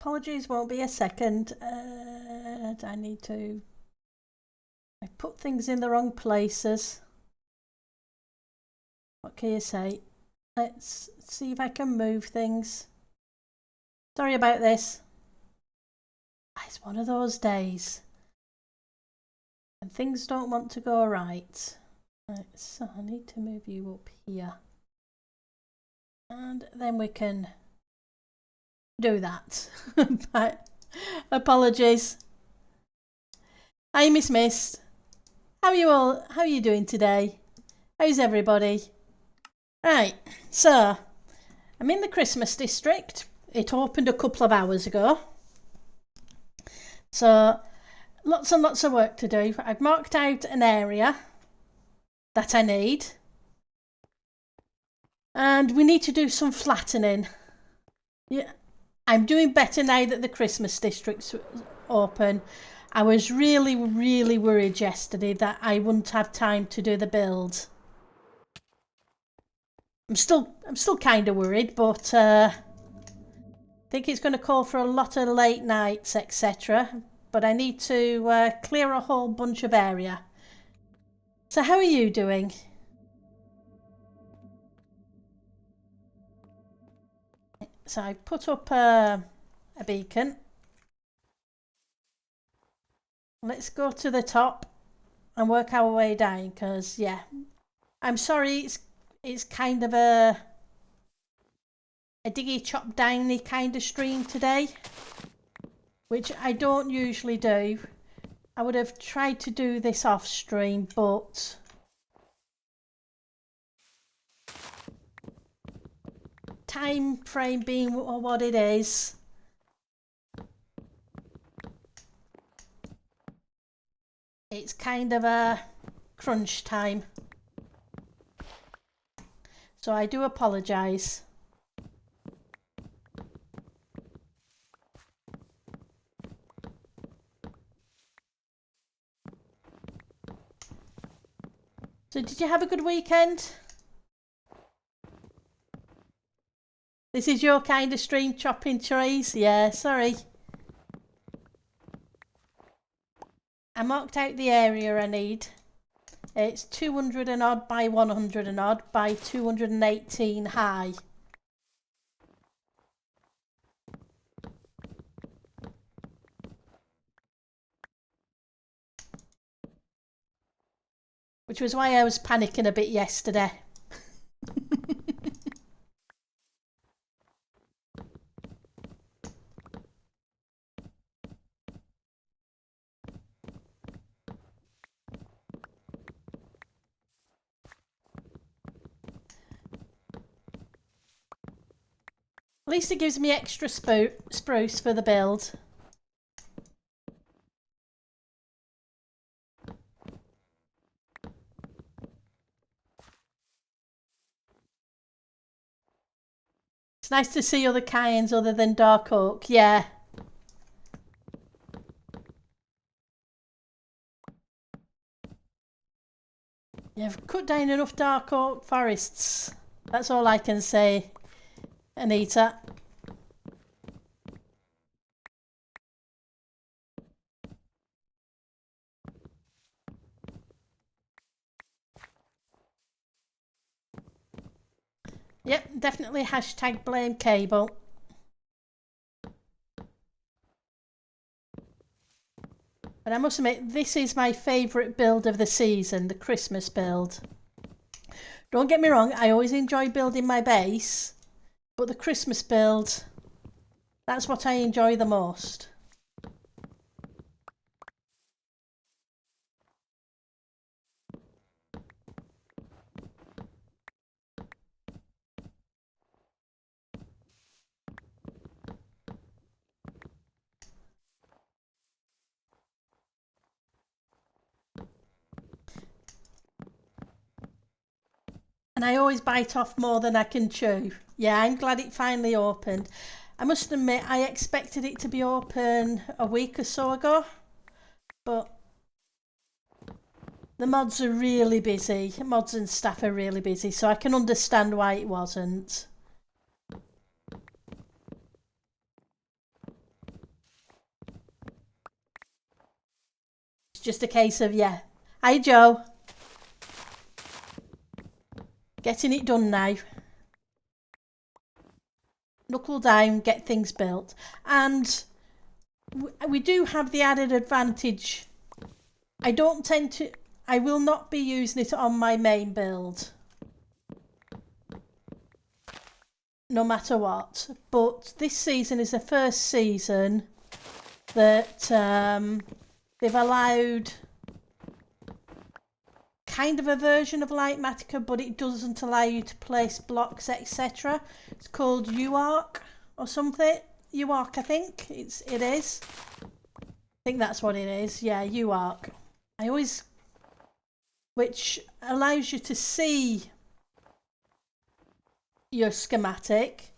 Apologies, won't be a second. I put things in the wrong places. What can you say? Let's see if I can move things. Sorry about this. It's one of those days. And things don't want to go right. Right, so I need to move you up here. And then we can do that. But apologies. Hi, Miss Mist. How are you doing today? How's everybody? Right, so I'm in the Christmas district. It opened a couple of hours ago. So lots and lots of work to do. I've marked out an area that I need. And we need to do some flattening. Yeah, I'm doing better now that the Christmas district's open. I was really worried yesterday that I wouldn't have time to do the build. I'm still kind of worried, but I think it's going to call for a lot of late nights, etc. But I need to clear a whole bunch of area. So how are you doing? So I put up a beacon. Let's go to the top and work our way down, because yeah, I'm sorry, it's kind of a diggy chop downy kind of stream today, which I don't usually do. I would have tried to do this off stream, but time frame being what it is, it's kind of a crunch time. So I do apologise. So did you have a good weekend? This is your kind of stream, chopping trees? Yeah, sorry. I marked out the area I need. It's 200 and odd by 100 and odd by 218 high. Which was why I was panicking a bit yesterday. At least it gives me extra spruce for the build. It's nice to see other kinds other than dark oak, yeah. You've cut down enough dark oak forests. That's all I can say, Anita. Yep, definitely hashtag blame cable. But I must admit, this is my favourite build of the season, the Christmas build. Don't get me wrong, I always enjoy building my base, but the Christmas build, that's what I enjoy the most. And I always bite off more than I can chew. Yeah, I'm glad it finally opened. I must admit, I expected it to be open a week or so ago, but the mods are really busy. Mods and staff are really busy, so I can understand why it wasn't. just a case of, yeah. Hi, Joe. Getting it done now. Knuckle down, get things built. And we do have the added advantage. I will not be using it on my main build. No matter what. But this season is the first season that they've allowed kind of a version of Litematica, but it doesn't allow you to place blocks, etc. It's called UARC or something. UARC, I think it is. I think that's what it is. Yeah, UARC. Which allows you to see your schematic,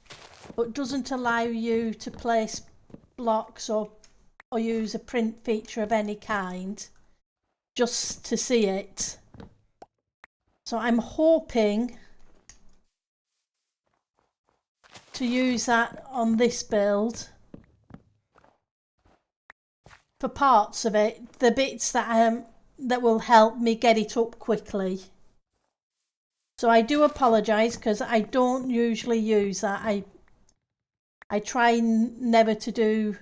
but doesn't allow you to place blocks or use a print feature of any kind, just to see it. So I'm hoping to use that on this build for parts of it, the bits that will help me get it up quickly. So I do apologise because I don't usually use that. I try never to do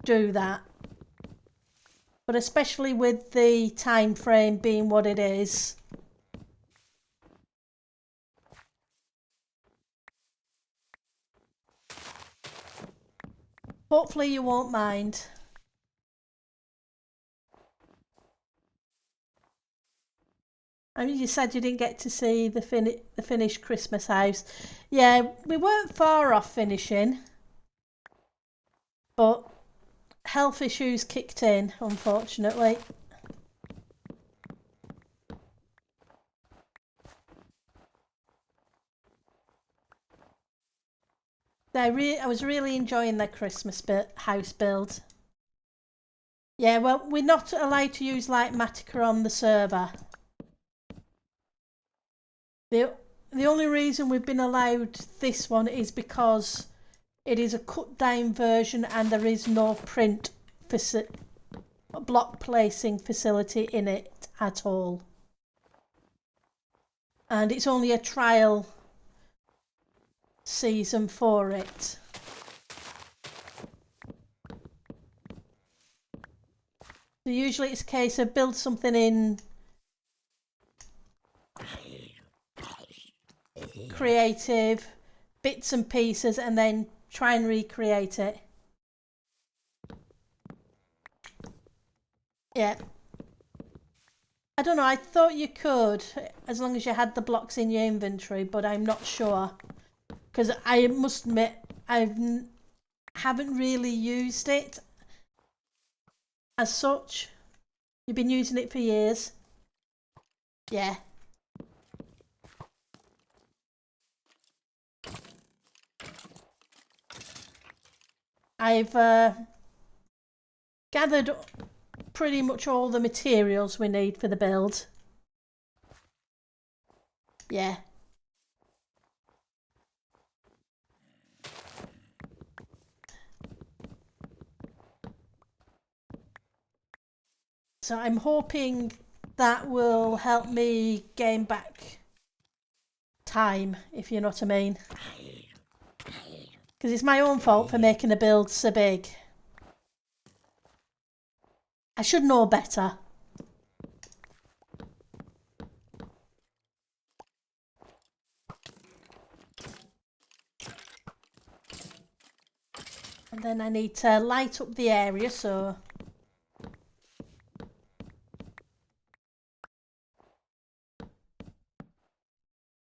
that. But especially with the time frame being what it is. Hopefully you won't mind. I mean, you said you didn't get to see the finished Christmas house. Yeah, we weren't far off finishing. But health issues kicked in, unfortunately. I was really enjoying the Christmas house build. Yeah, well, we're not allowed to use Litematica on the server. The only reason we've been allowed this one is because it is a cut down version and there is no print block placing facility in it at all. And it's only a trial season for it. So usually it's a case of build something in creative, bits and pieces, and then try and recreate it. Yeah. I don't know, I thought you could, as long as you had the blocks in your inventory, but I'm not sure. Because I must admit, haven't really used it as such. You've been using it for years. Yeah. I've gathered pretty much all the materials we need for the build. Yeah. So I'm hoping that will help me gain back time, if you know what I mean. Because it's my own fault for making a build so big. I should know better. And then I need to light up the area, so...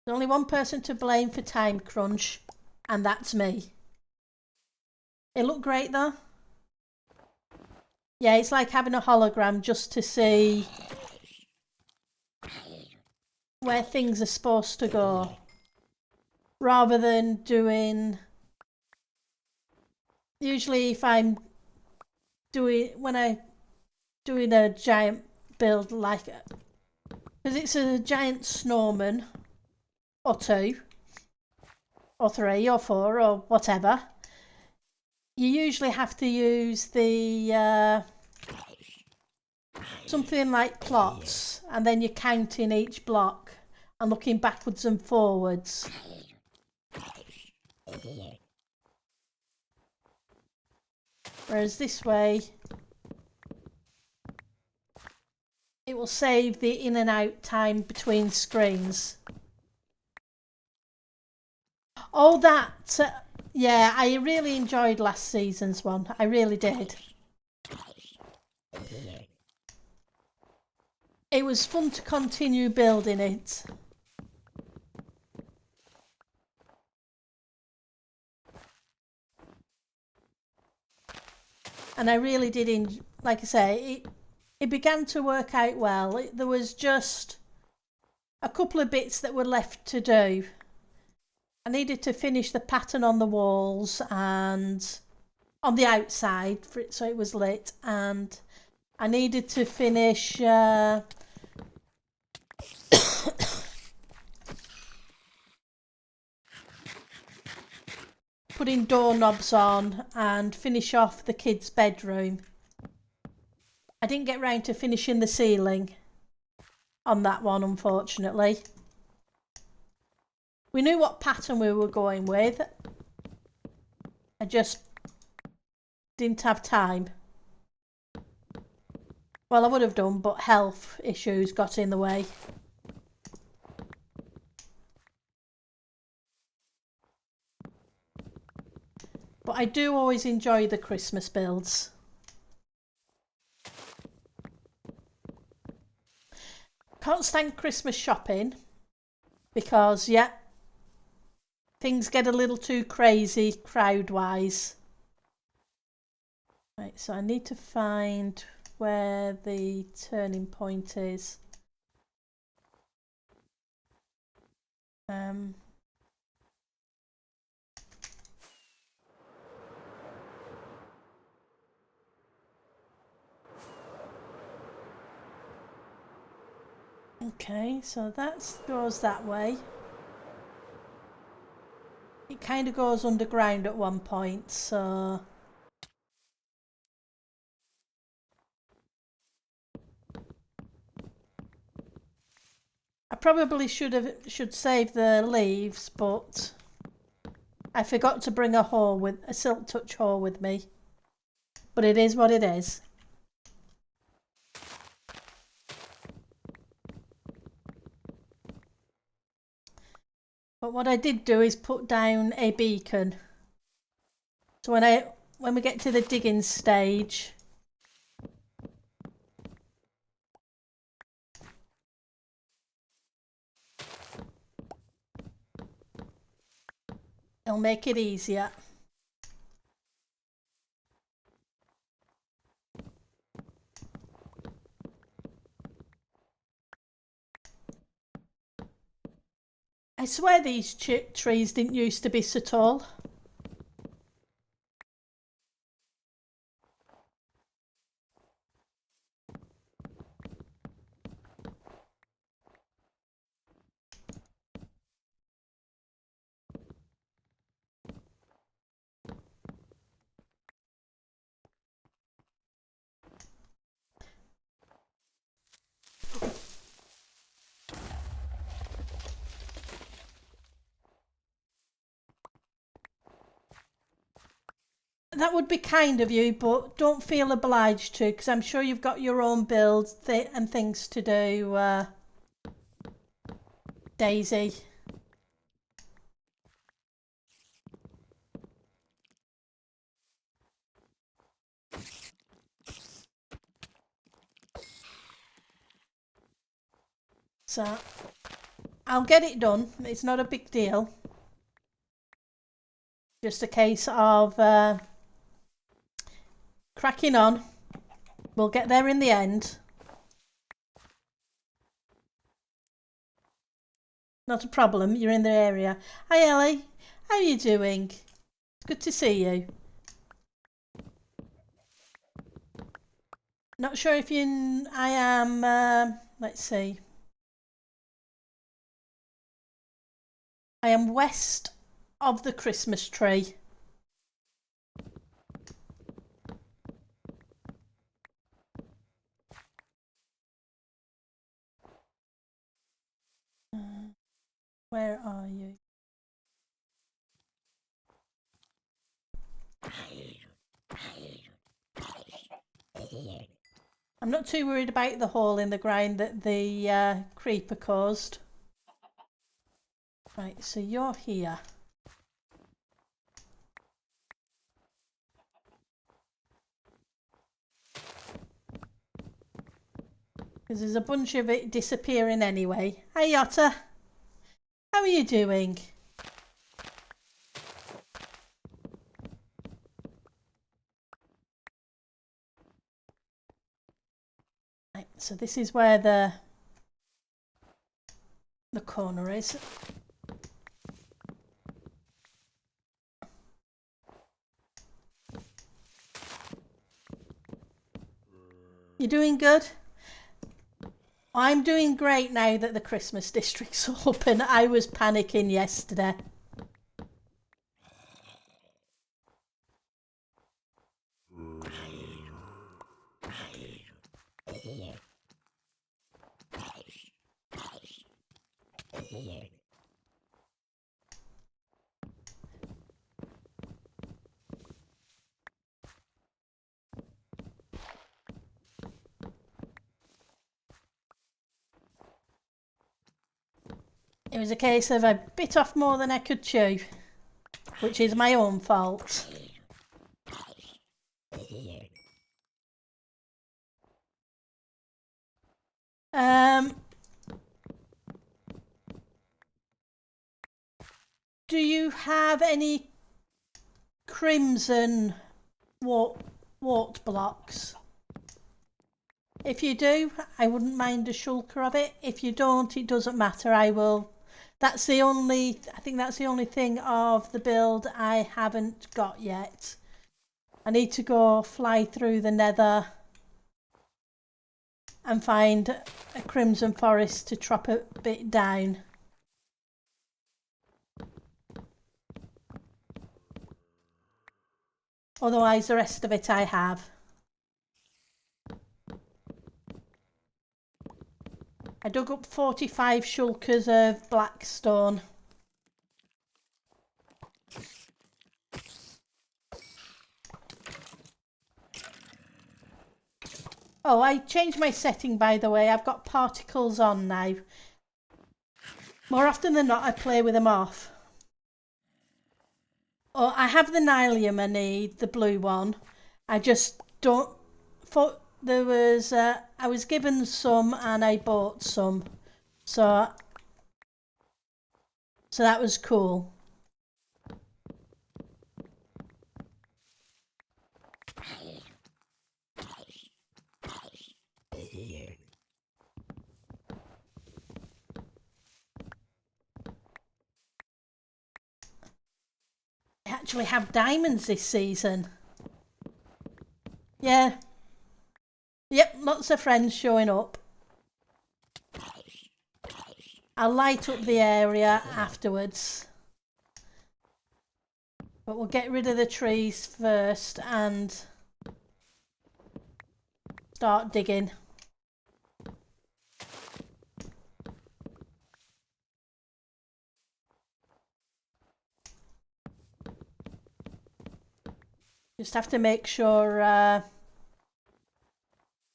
There's only one person to blame for time crunch, and that's me. It looked great though. Yeah, it's like having a hologram just to see where things are supposed to go. Rather than doing... Usually if I'm doing... When I'm doing a giant build like... Because it's a giant snowman. Or 2. Or 3 or 4 or whatever. You usually have to use the something like plots, and then you're counting each block and looking backwards and forwards. Whereas this way, it will save the in and out time between screens. Oh, that, yeah, I really enjoyed last season's one. I really did. It was fun to continue building it. And I really did, like I say, it began to work out well. There was just a couple of bits that were left to do. I needed to finish the pattern on the walls and on the outside for it so it was lit, and I needed to finish putting doorknobs on and finish off the kids' bedroom. I didn't get round to finishing the ceiling on that one, unfortunately. We knew what pattern we were going with. I just didn't have time. Well, I would have done, but health issues got in the way. But I do always enjoy the Christmas builds. Can't stand Christmas shopping because, yeah, things get a little too crazy crowd-wise. Right, so I need to find where the turning point is. Okay, so that goes that way. It kind of goes underground at one point, so I probably should save the leaves, but I forgot to bring a silk touch hoe with me. But it is what it is. But what I did do is put down a beacon. So when we get to the digging stage, it'll make it easier. I swear these trees didn't used to be so tall. That would be kind of you, but don't feel obliged to, because I'm sure you've got your own builds and things to do, Daisy. So I'll get it done. It's not a big deal. Just a case of cracking on. We'll get there in the end. Not a problem. You're in the area. Hi Ellie. How are you doing? It's good to see you. Not sure if I am, let's see. I am west of the Christmas tree. Where are you? I'm not too worried about the hole in the ground that the creeper caused. Right, so you're here. Because there's a bunch of it disappearing anyway. Hey Otter, how are you doing? Right, so this is where the corner is. You doing good? I'm doing great now that the Christmas district's open. I was panicking yesterday. It was a case of I bit off more than I could chew, which is my own fault. Do you have any crimson wart blocks? If you do, I wouldn't mind a shulker of it. If you don't, it doesn't matter. I will. That's the only. I think that's the only thing of the build I haven't got yet. I need to go fly through the nether and find a crimson forest to chop a bit down. Otherwise, the rest of it I have. I dug up 45 shulkers of blackstone. Oh, I changed my setting, by the way. I've got particles on now. More often than not, I play with them off. Oh, I have the nylium I need, the blue one. I just don't... There was... I was given some and I bought some. So that was cool. I actually have diamonds this season. Yeah. Yep, lots of friends showing up. I'll light up the area afterwards. But we'll get rid of the trees first and start digging. Just have to make sure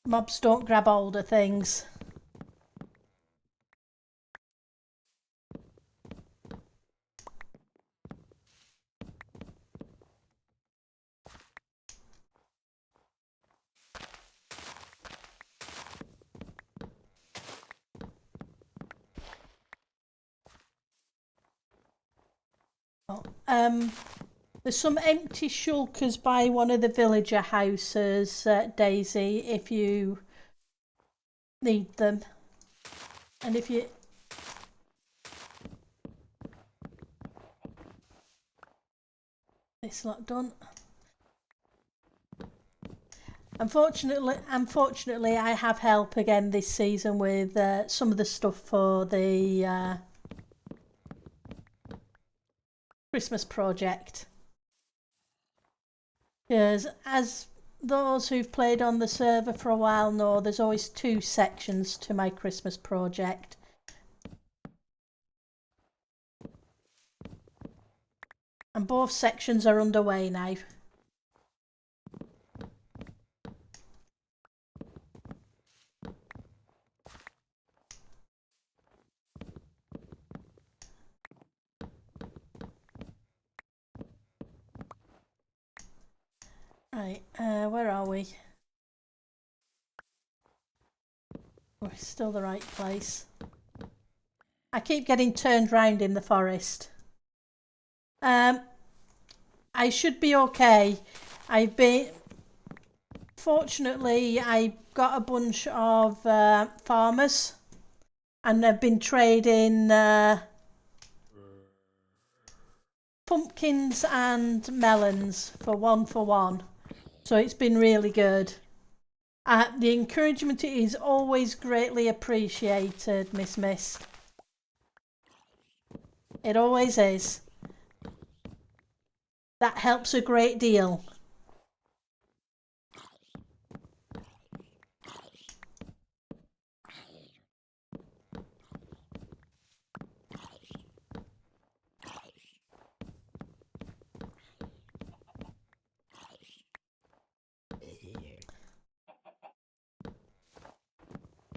mobs don't grab hold of things. There's some empty shulkers by one of the villager houses, Daisy, if you need them. And if you... This lot done. Unfortunately, I have help again this season with some of the stuff for the Christmas project. Because as those who've played on the server for a while know, there's always two sections to my Christmas project. And both sections are underway now. Right, where are we? We're still the right place. I keep getting turned round in the forest. I should be okay. Fortunately, I got a bunch of farmers and they've been trading pumpkins and melons for one. So it's been really good. The encouragement is always greatly appreciated, Miss Mist. It always is. That helps a great deal.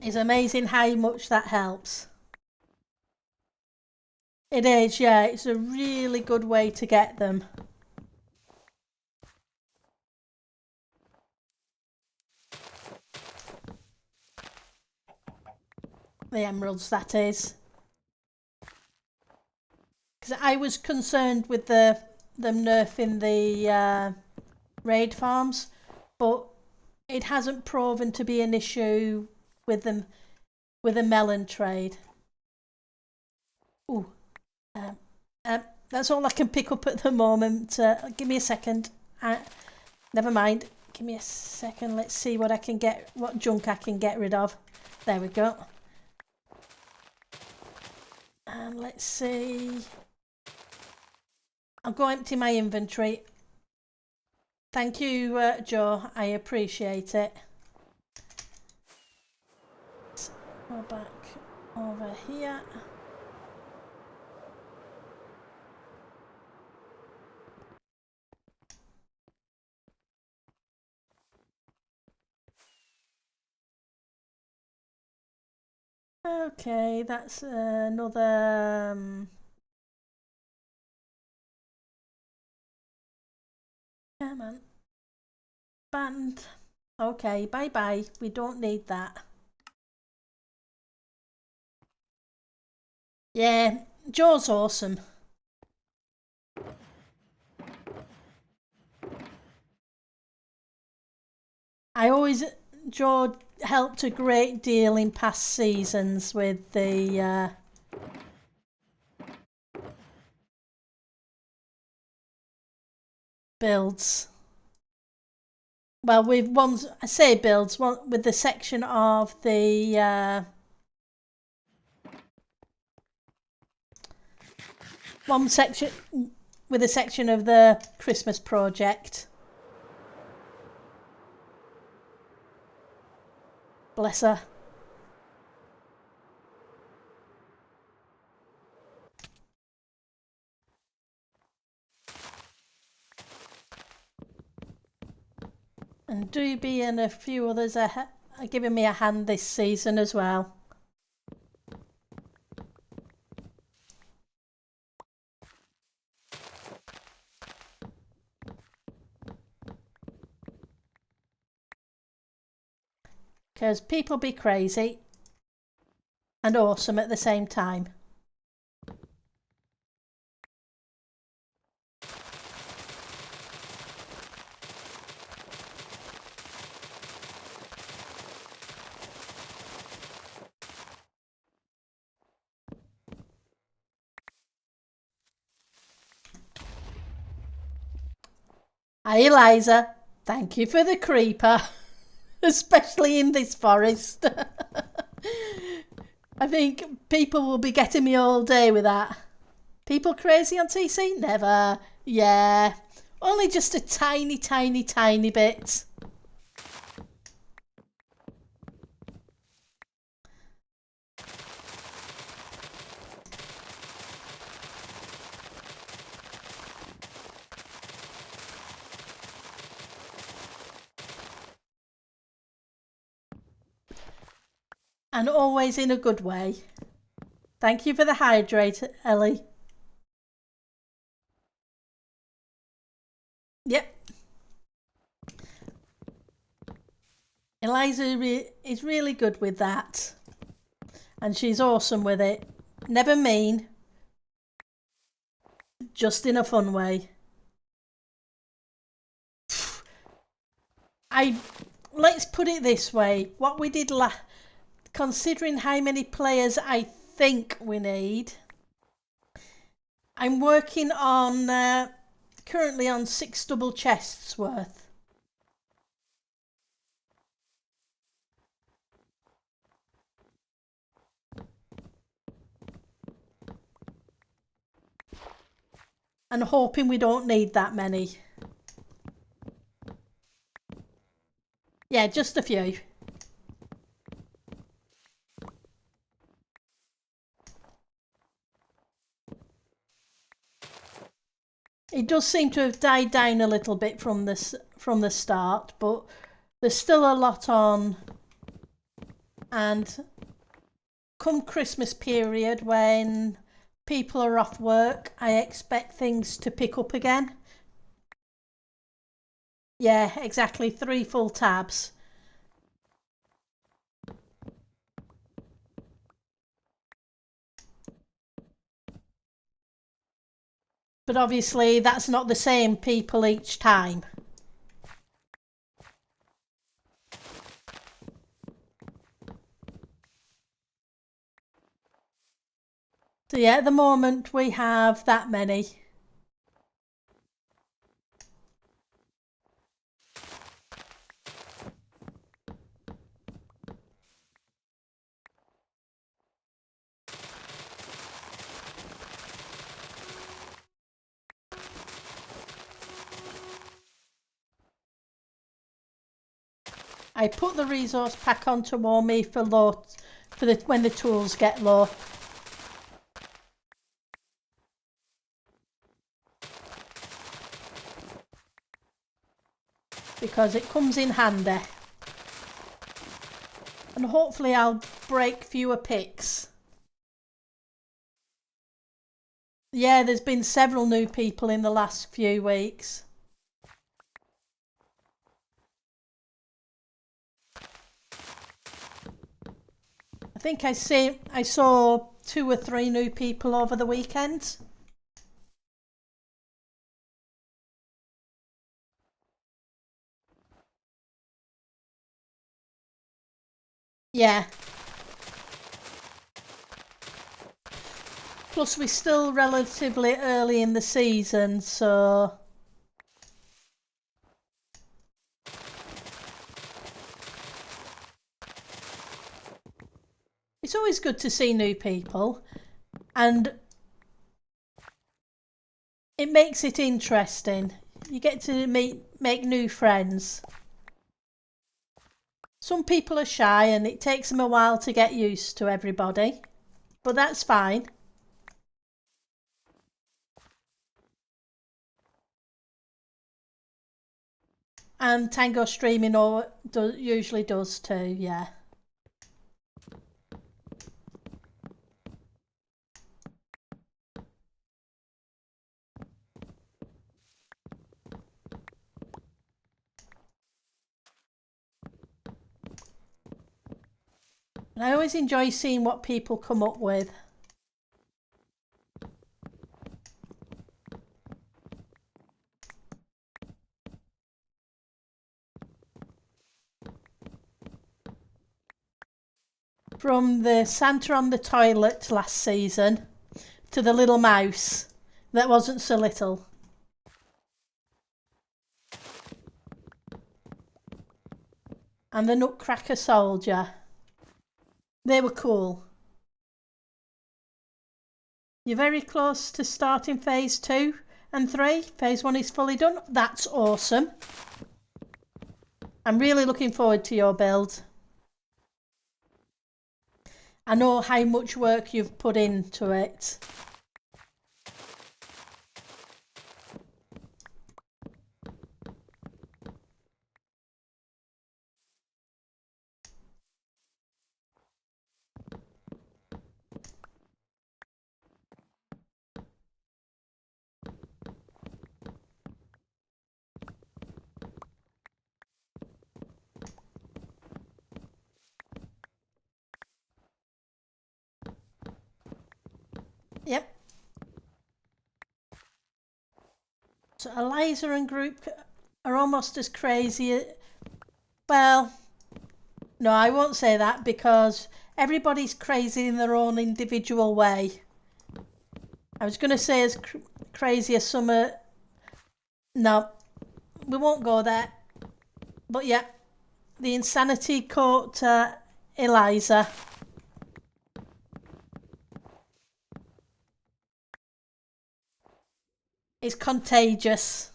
It's amazing how much that helps. It is, yeah. It's a really good way to get them. The emeralds, that is. Because I was concerned with them nerfing the raid farms, but it hasn't proven to be an issue with them with a melon trade. Ooh, that's all I can pick up at the moment. Give me a second. Never mind. Give me a second. Let's see what I can get. What junk I can get rid of. There we go. And let's see. I'll go empty my inventory. Thank you, Joe. I appreciate it. Let's go back over here. Okay, that's another... Come on. Band. Okay, bye-bye. We don't need that. Yeah, Joe's awesome. Joe helped a great deal in past seasons with the builds. Well, with ones, I say builds, one with the section of the one section with a section of the Christmas project. Bless her. And Doobie and a few others are giving me a hand this season as well. Because people be crazy and awesome at the same time. Hi Eliza, thank you for the creeper, especially in this forest. I think people will be getting me all day with that. People crazy on TC? Never. Yeah, only just a tiny bit. And always in a good way. Thank you for the hydrate, Ellie. Yep. Eliza is really good with that. And she's awesome with it. Never mean. Just in a fun way. Let's put it this way. What we did considering how many players I think we need, I'm working on currently on 6 double chests worth. And hoping we don't need that many. Yeah, just a few. It does seem to have died down a little bit from the start, but there's still a lot on. And come Christmas period, when people are off work, I expect things to pick up again. Yeah, exactly. 3 full tabs. But obviously that's not the same people each time. So yeah, at the moment we have that many. I put the resource pack on to warm me for when the tools get low. Because it comes in handy. And hopefully I'll break fewer picks. Yeah, there's been several new people in the last few weeks. I think I saw 2 or 3 new people over the weekend. Yeah. Plus we're still relatively early in the season, so it's always good to see new people, and it makes it interesting. You get to make new friends. Some people are shy and it takes them a while to get used to everybody, but that's fine. And Tango Streaming usually does too, yeah. And I always enjoy seeing what people come up with. From the Santa on the toilet last season to the little mouse that wasn't so little. And the Nutcracker Soldier. They were cool. You're very close to starting phase 2 and 3. Phase 1 is fully done. That's awesome. I'm really looking forward to your build. I know how much work you've put into it. Yep. So Eliza and group are almost as crazy. Well, no, I won't say that because everybody's crazy in their own individual way. I was going to say as crazy as some are. No, we won't go there. But yeah, the insanity caught Eliza. It's contagious.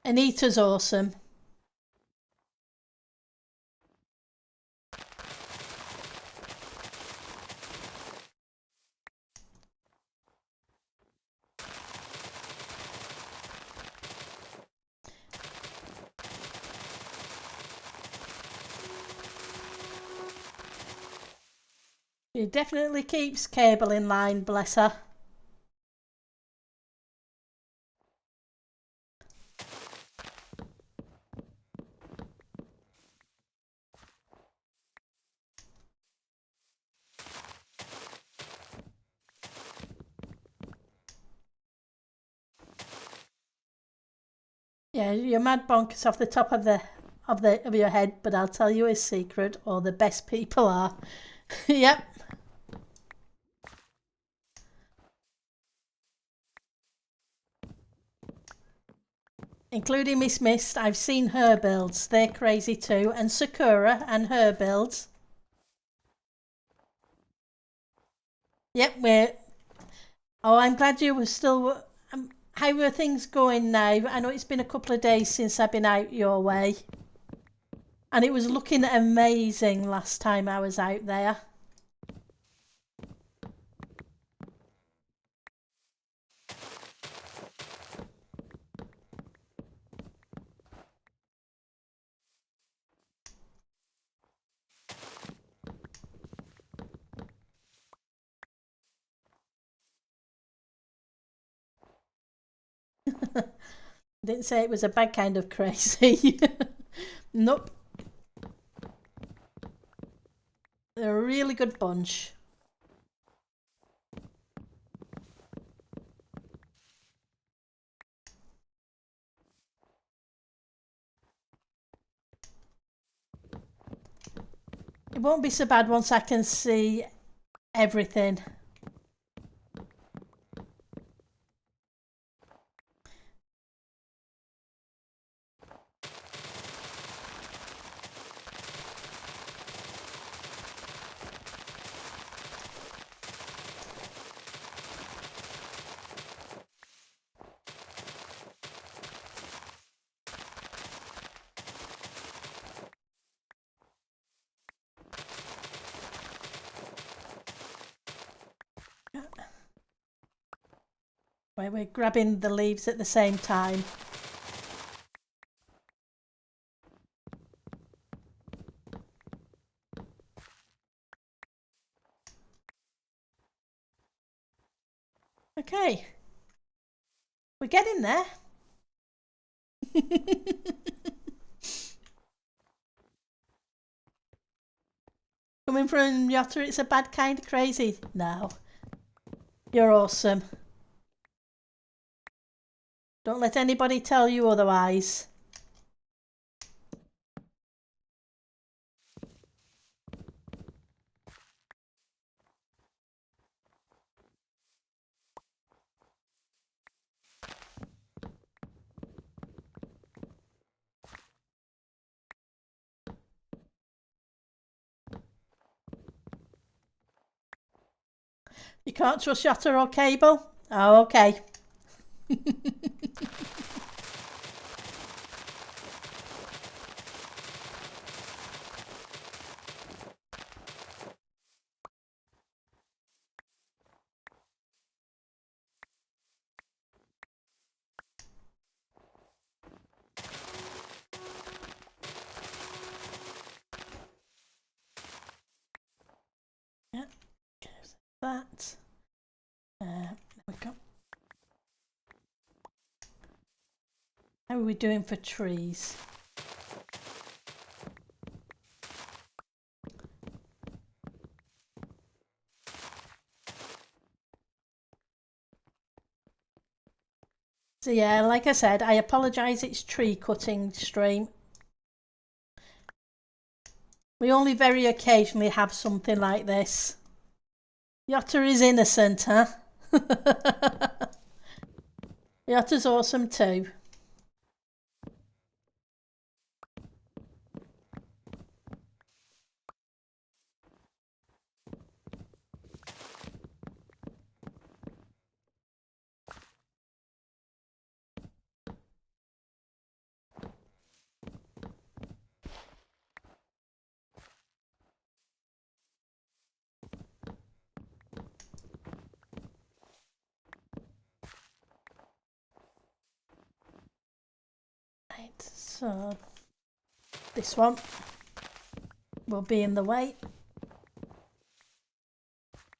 Anita's awesome. She definitely keeps Cable in line, bless her. Yeah, you're mad bonkers off the top of your head, but I'll tell you a secret, or the best people are. Yep. Including Miss Mist, I've seen her builds. They're crazy too. And Sakura and her builds. Yep, we're. Oh, I'm glad you were still. How are things going now? I know it's been a couple of days since I've been out your way. And it was looking amazing last time I was out there. Didn't say it was a bad kind of crazy. Nope. They're a really good bunch. It won't be so bad once I can see everything. Where we're grabbing the leaves at the same time. Okay. We're getting there. Coming from Yotta, it's a bad kind of crazy. No. You're awesome. Don't let anybody tell you otherwise. You can't trust Yotta or Cable? Oh, okay. Yep. That. How are we doing for trees? So yeah, like I said, I apologise, it's tree cutting stream. We only very occasionally have something like this. Yotta is innocent, huh? Yotta's awesome too. Right, so this one will be in the way.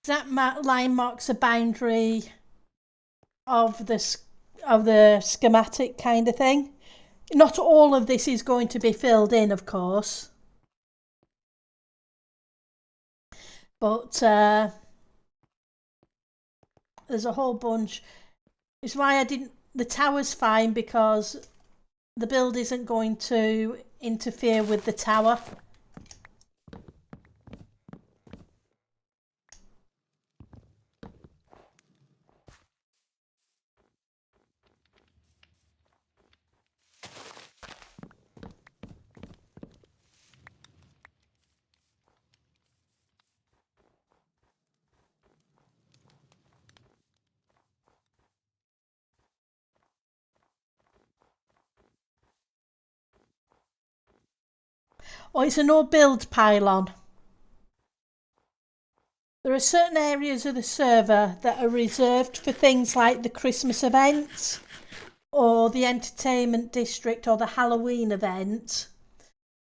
That line marks a boundary of the schematic kind of thing. Not all of this is going to be filled in, of course, but there's a whole bunch. It's why I didn't. The tower's fine because the build isn't going to interfere with the tower. Oh, it's a no build pylon. There are certain areas of the server that are reserved for things like the Christmas event or the entertainment district or the Halloween event.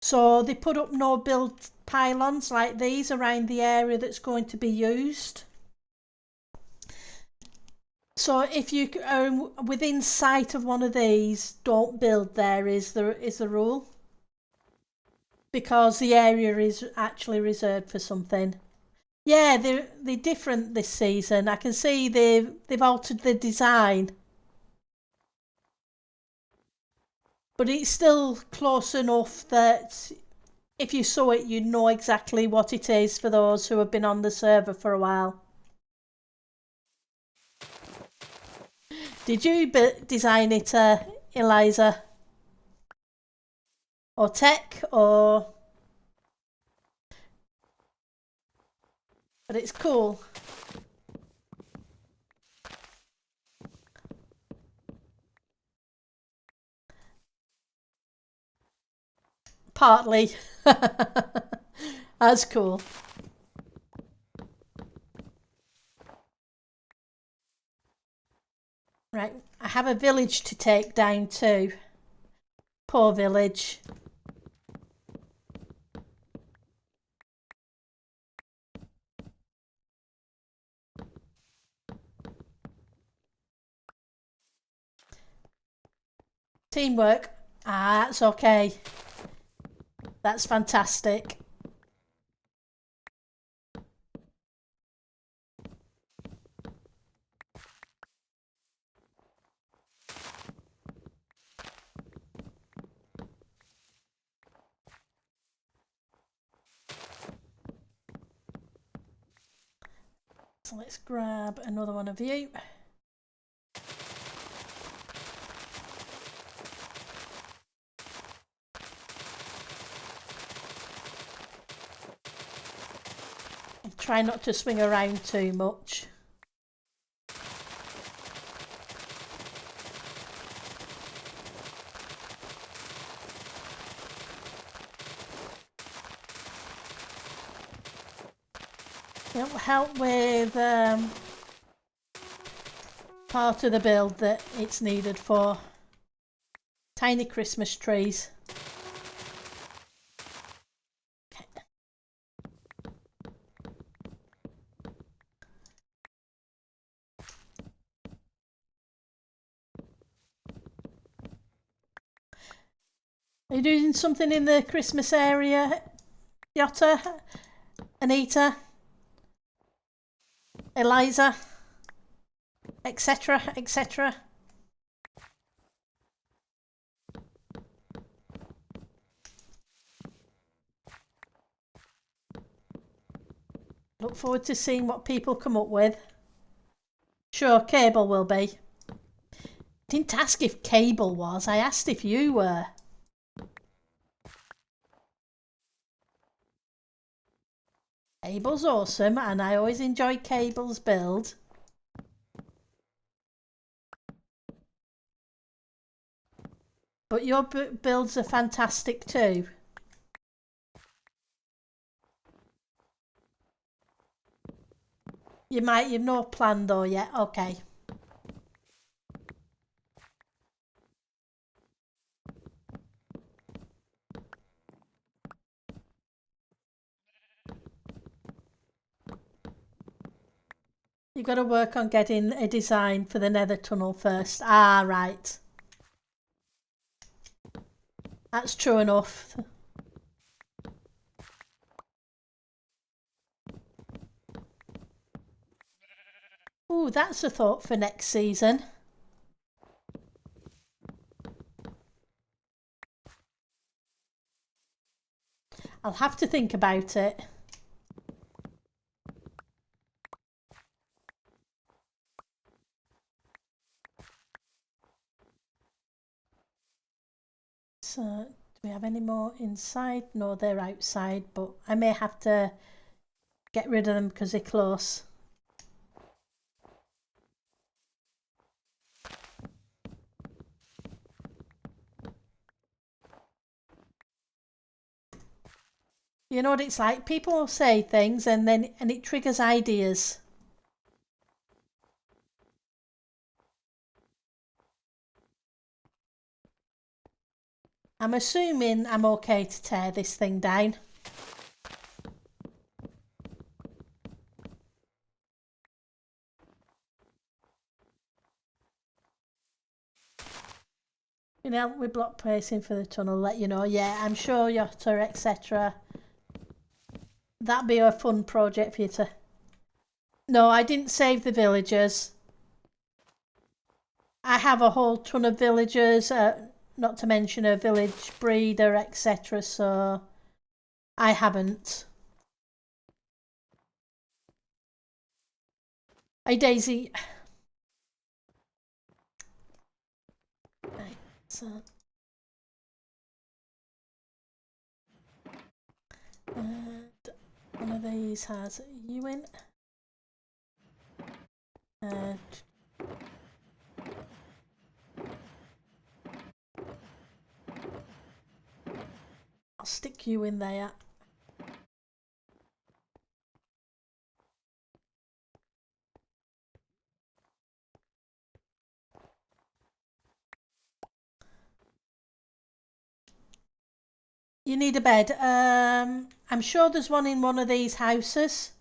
So they put up no build pylons like these around the area that's going to be used. So if you are within sight of one of these, don't build there is the rule. Because the area is actually reserved for something. Yeah, they're different this season. I can see they've altered the design. But it's still close enough that if you saw it, you'd know exactly what it is for those who have been on the server for a while. Did you design it, Eliza? Or Tech? Or. But it's cool. Partly. That's cool. Right, I have a village to take down too. Poor village. Teamwork. Ah, that's okay. That's fantastic. So let's grab another one of you. Try not to swing around too much. It'll help with part of the build that it's needed for. Tiny Christmas trees. Are you doing something in the Christmas area, Yotta, Anita, Eliza, etc., etc.? Look forward to seeing what people come up with. Sure, Cable will be. Didn't ask if Cable was, I asked if you were. Cable's awesome, and I always enjoy Cable's build. But your builds are fantastic too. You've no plan though yet, okay. You've got to work on getting a design for the nether tunnel first. Ah, right. That's true enough. Ooh, that's a thought for next season. I'll have to think about it. So, do we have any more inside? No, they're outside, but I may have to get rid of them because they're close. You know what it's like? People will say things and it triggers ideas. I'm assuming I'm okay to tear this thing down. You know, with block placing for the tunnel, let you know. Yeah, I'm sure Yotta, etc. That'd be a fun project for you to... No, I didn't save the villagers. I have a whole ton of villagers, not to mention a village breeder, etc. So I haven't. Hey Daisy. Right, so... And one of these has you in. I'll stick you in there. You need a bed. I'm sure there's one in one of these houses.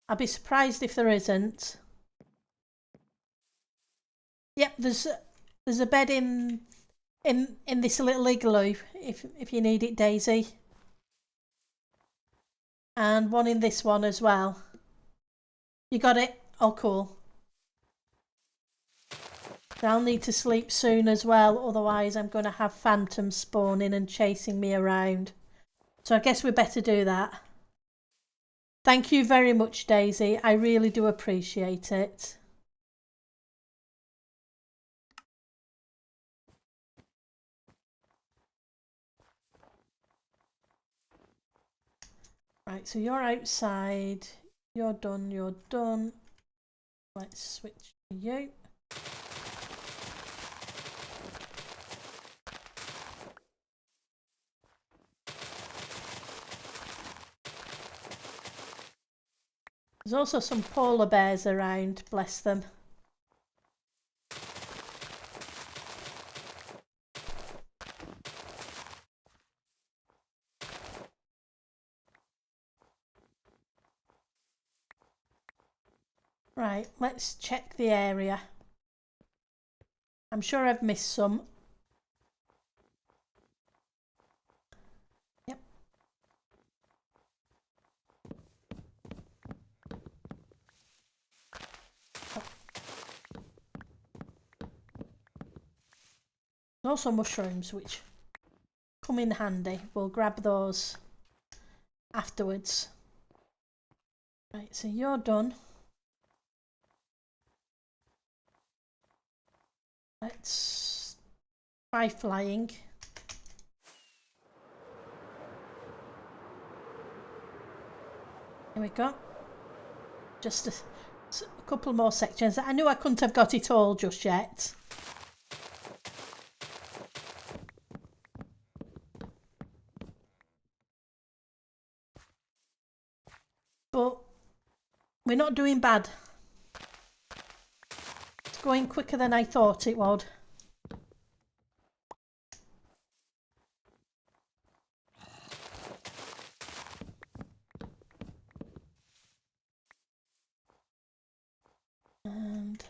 I'll be surprised if there isn't. Yep, there's a bed in this little igloo if you need it, Daisy. And one in this one as well. You got it? Oh, cool. I'll need to sleep soon as well, otherwise I'm going to have phantoms spawning and chasing me around. So I guess we better do that. Thank you very much, Daisy. I really do appreciate it. Right, so you're outside. You're done, you're done. Let's switch to you. There's also some polar bears around, bless them. Right, let's check the area. I'm sure I've missed some. Also mushrooms, which come in handy. We'll grab those afterwards. Right, so you're done. Let's try flying. Here we go. Just a couple more sections. I knew I couldn't have got it all just yet. But we're not doing bad. It's going quicker than I thought it would. And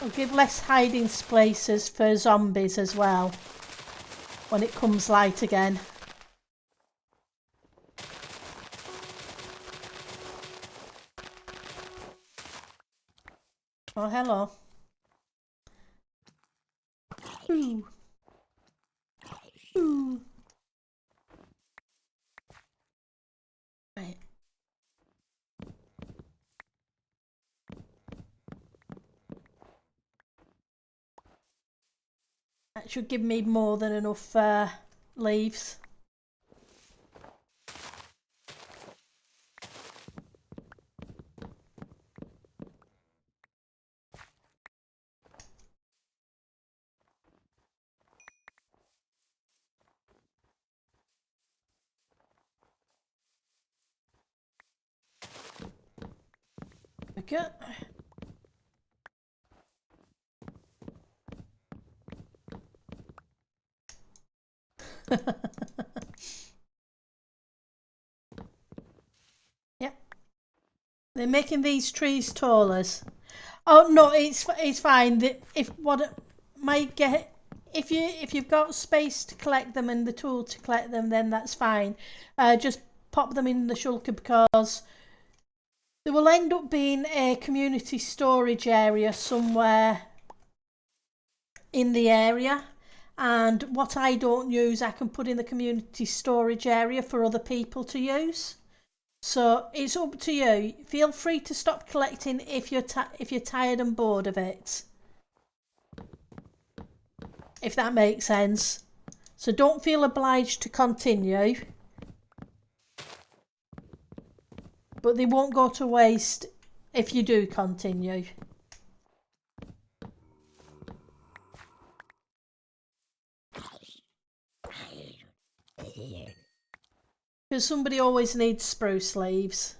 I'll give less hiding places for zombies as well when it comes light again. Oh, hello. Ooh. Ooh. Right. That should give me more than enough leaves. Okay. Yep. They're making these trees taller. Oh no, it's fine. If what might get if you've got space to collect them and the tool to collect them, then that's fine. Just pop them in the shulker because there will end up being a community storage area somewhere in the area. And what I don't use, I can put in the community storage area for other people to use. So it's up to you. Feel free to stop collecting if you're tired and bored of it. If that makes sense. So don't feel obliged to continue. But they won't go to waste if you do continue. Because somebody always needs spruce leaves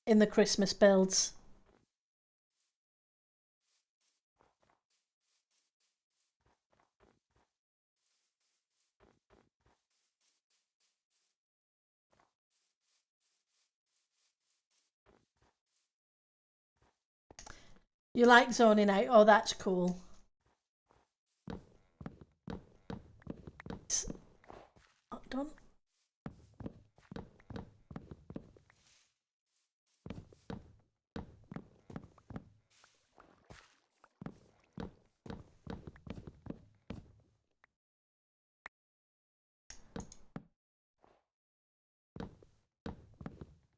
in the Christmas builds. You like zoning out? Oh, that's cool. It's not done.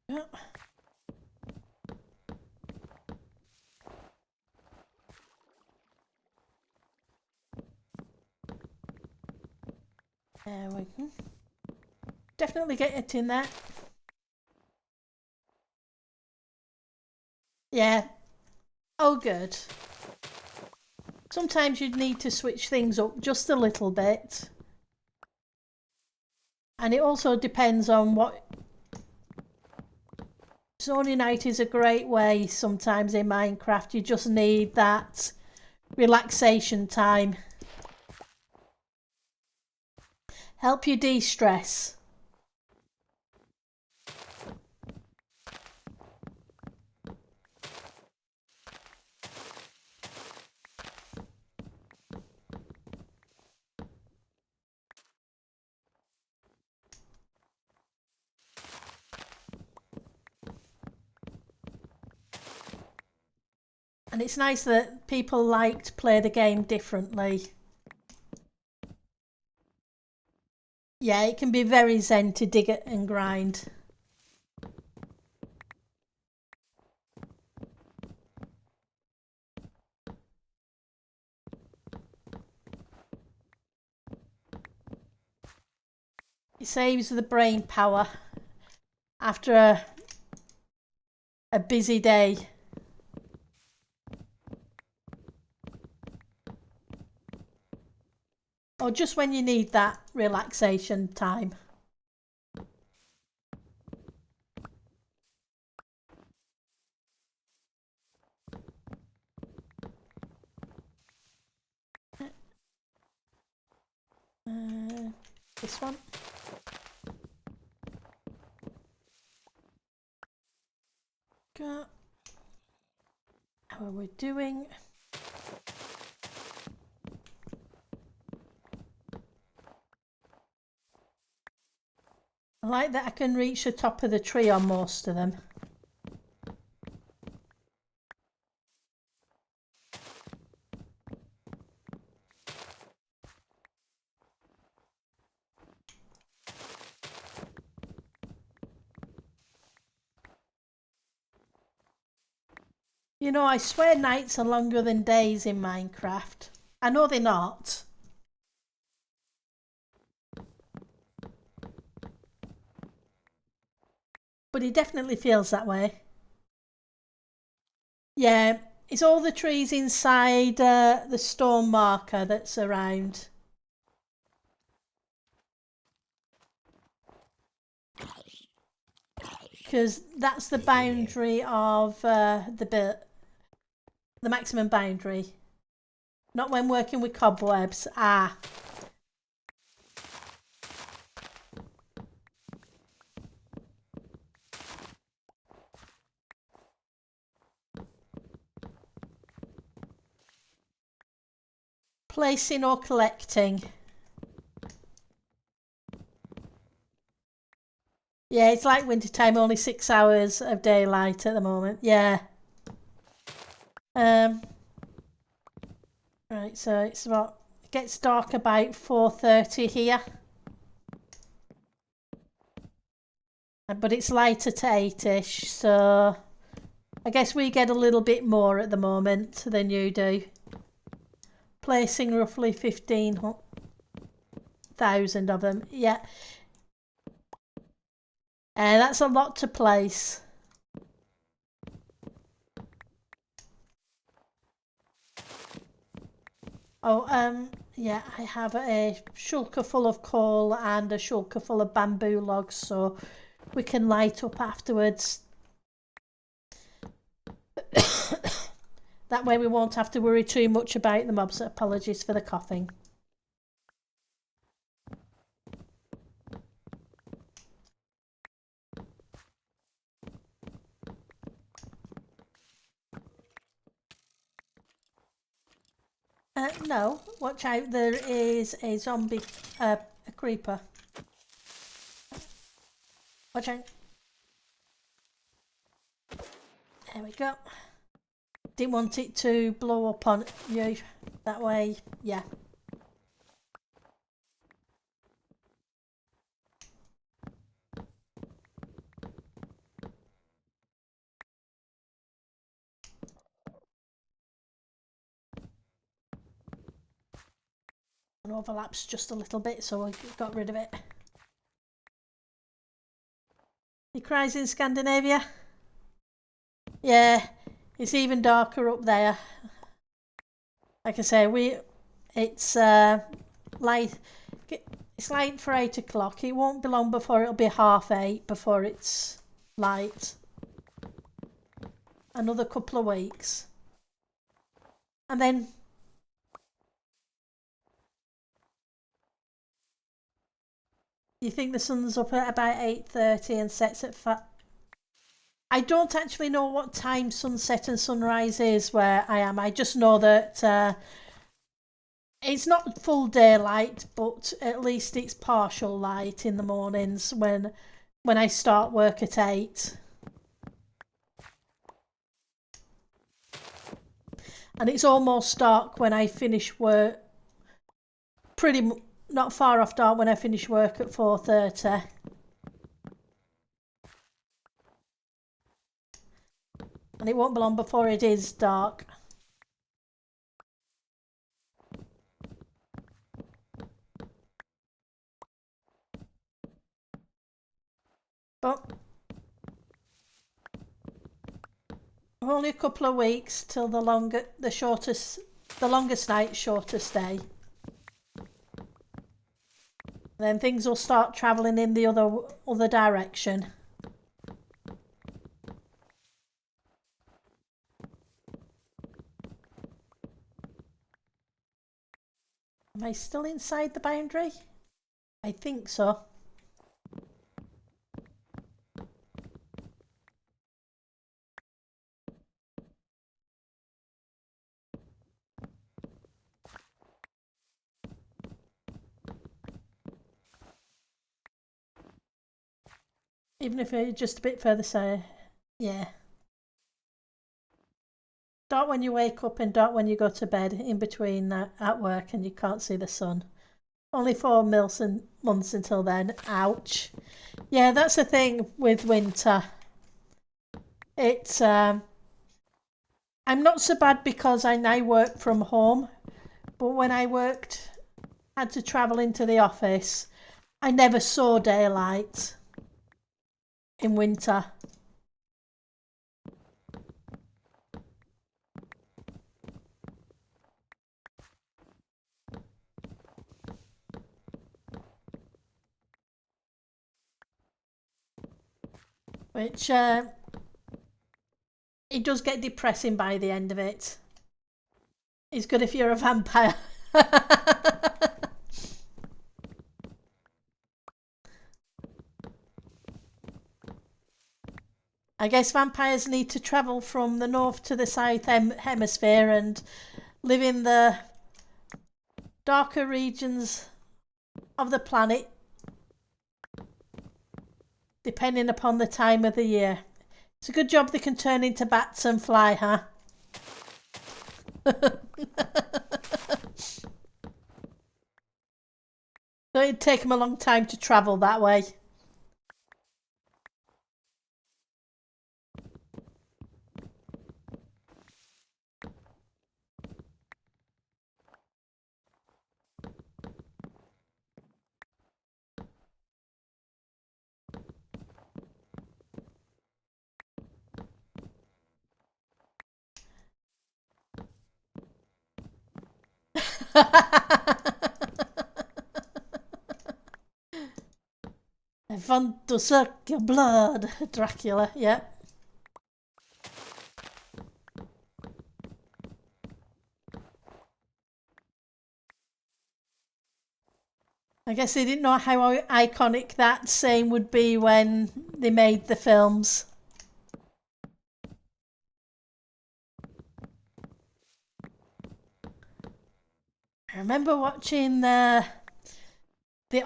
Yeah. There we go. Definitely get it in there. Yeah. Oh, good. Sometimes you'd need to switch things up just a little bit. And it also depends on what... Zoning out is a great way sometimes in Minecraft. You just need that relaxation time. Help you de-stress. And it's nice that people like to play the game differently. Yeah, it can be very zen to dig it and grind. It saves the brain power after a busy day. Or just when you need that relaxation time. This one. Got. How are we doing? I like that I can reach the top of the tree on most of them. You know, I swear nights are longer than days in Minecraft. I know they're not. But it definitely feels that way. Yeah, it's all the trees inside the stone marker that's around. Because that's the boundary of the maximum boundary. Not when working with cobwebs. Ah. Placing or collecting. Yeah, it's like wintertime, only 6 hours of daylight at the moment. Yeah. Right, so it's about, it gets dark about 4:30 here. But it's light at 8ish, so I guess we get a little bit more at the moment than you do. Placing roughly 15,000 of them. Yeah. That's a lot to place. Oh, yeah, I have a shulker full of coal and a shulker full of bamboo logs, so we can light up afterwards. That way we won't have to worry too much about the mobs. Apologies for the coughing. No, watch out, there is a zombie, a creeper. Watch out. There we go. Didn't want it to blow up on you. That way, yeah. It overlaps just a little bit, so I got rid of it. He cries in Scandinavia. Yeah, it's even darker up there. Like I say, it's light. It's light for 8 o'clock. It won't be long before it'll be 8:30 before it's light. Another couple of weeks, and then you think the sun's up at about 8:30 and sets at 5. I don't actually know what time sunset and sunrise is where I am. I just know that it's not full daylight, but at least it's partial light in the mornings when I start work at 8. and it's almost dark when I finish work. Not far off dark when I finish work at 4:30. And it won't be long before it is dark. But only a couple of weeks till the longest night, shortest day. Then things will start travelling in the other direction. Am I still inside the boundary? I think so. Even if it's just a bit further south. Yeah. Dark when you wake up and dark when you go to bed, in between at work, and you can't see the sun. Only 4 months until then. Ouch. Yeah, that's the thing with winter. It's I'm not so bad because I now work from home, but when I had to travel into the office, I never saw daylight in winter. Which it does get depressing by the end of it. It's good if you're a vampire. I guess vampires need to travel from the north to the south hemisphere and live in the darker regions of the planet, depending upon the time of the year. It's a good job they can turn into bats and fly, huh? So it'd take them a long time to travel that way. I want to suck your blood, Dracula, yeah. I guess they didn't know how iconic that saying would be when they made the films. I remember watching the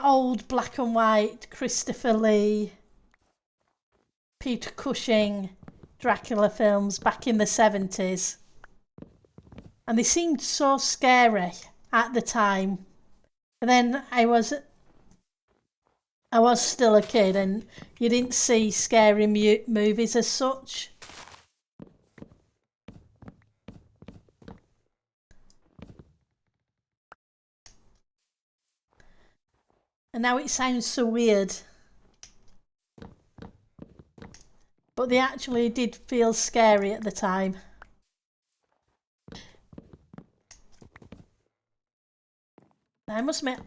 old black and white Christopher Lee, Peter Cushing Dracula films back in the 70s. And they seemed so scary at the time. And then I was still a kid and you didn't see scary movies as such. And now it sounds so weird. But they actually did feel scary at the time. I must admit,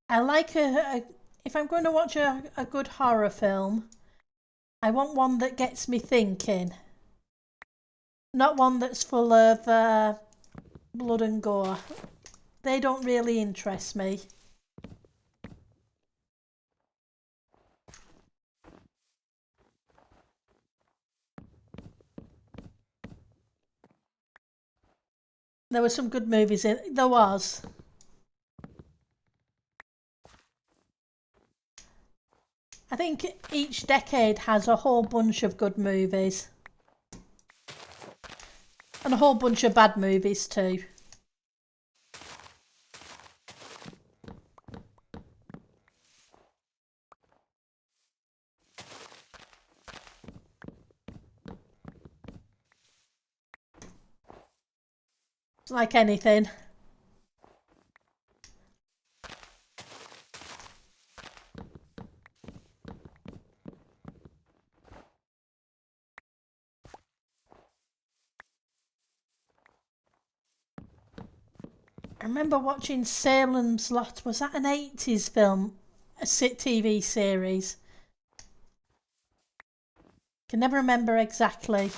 I like if I'm going to watch a good horror film, I want one that gets me thinking. Not one that's full of blood and gore. They don't really interest me. There were some good movies in. There was. I think each decade has a whole bunch of good movies. And a whole bunch of bad movies too. It's like anything. I remember watching Salem's Lot. Was that an 80s film? A TV series? Can never remember exactly.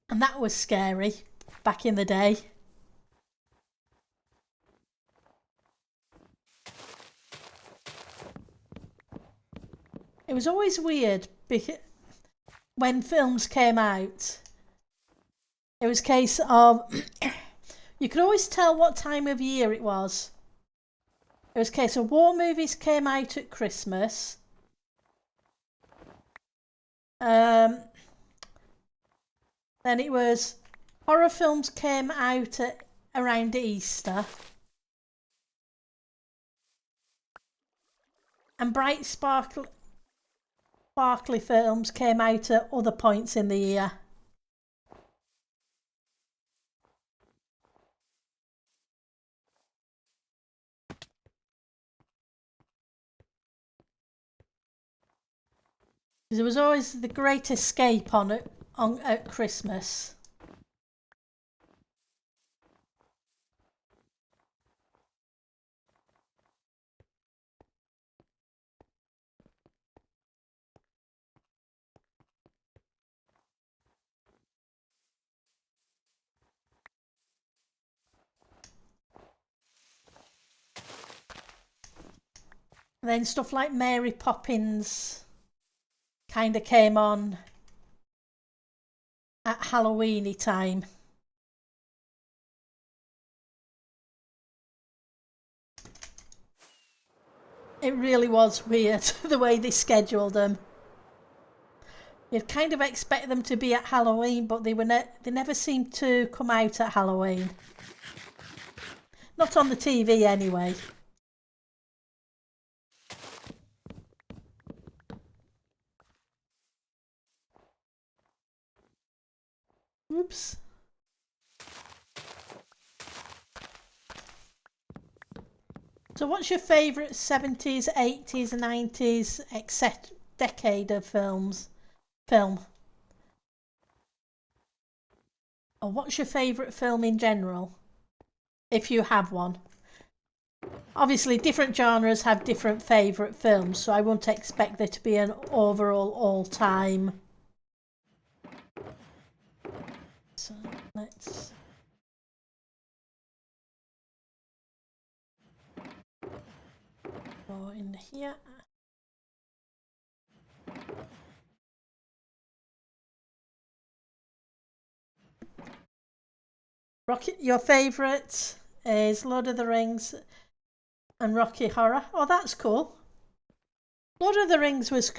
And that was scary back in the day. It was always weird because when films came out, it was a case of you could always tell what time of year it was. It was a case of war movies came out at Christmas. Then it was horror films came out at around Easter. And bright sparkly films came out at other points in the year. There was always the Great Escape on at Christmas. And then stuff like Mary Poppins kind of came on at Halloweeny time. It really was weird the way they scheduled them. You'd kind of expect them to be at Halloween, but they never seemed to come out at Halloween. Not on the TV anyway. Oops. So what's your favourite 70s, 80s, 90s, etc. decade of film? Or what's your favourite film in general? If you have one. Obviously different genres have different favourite films, so I won't expect there to be an overall all-time. So let's go in here. Rocky, your favourite is Lord of the Rings and Rocky Horror. Oh, that's cool. Lord of the Rings was...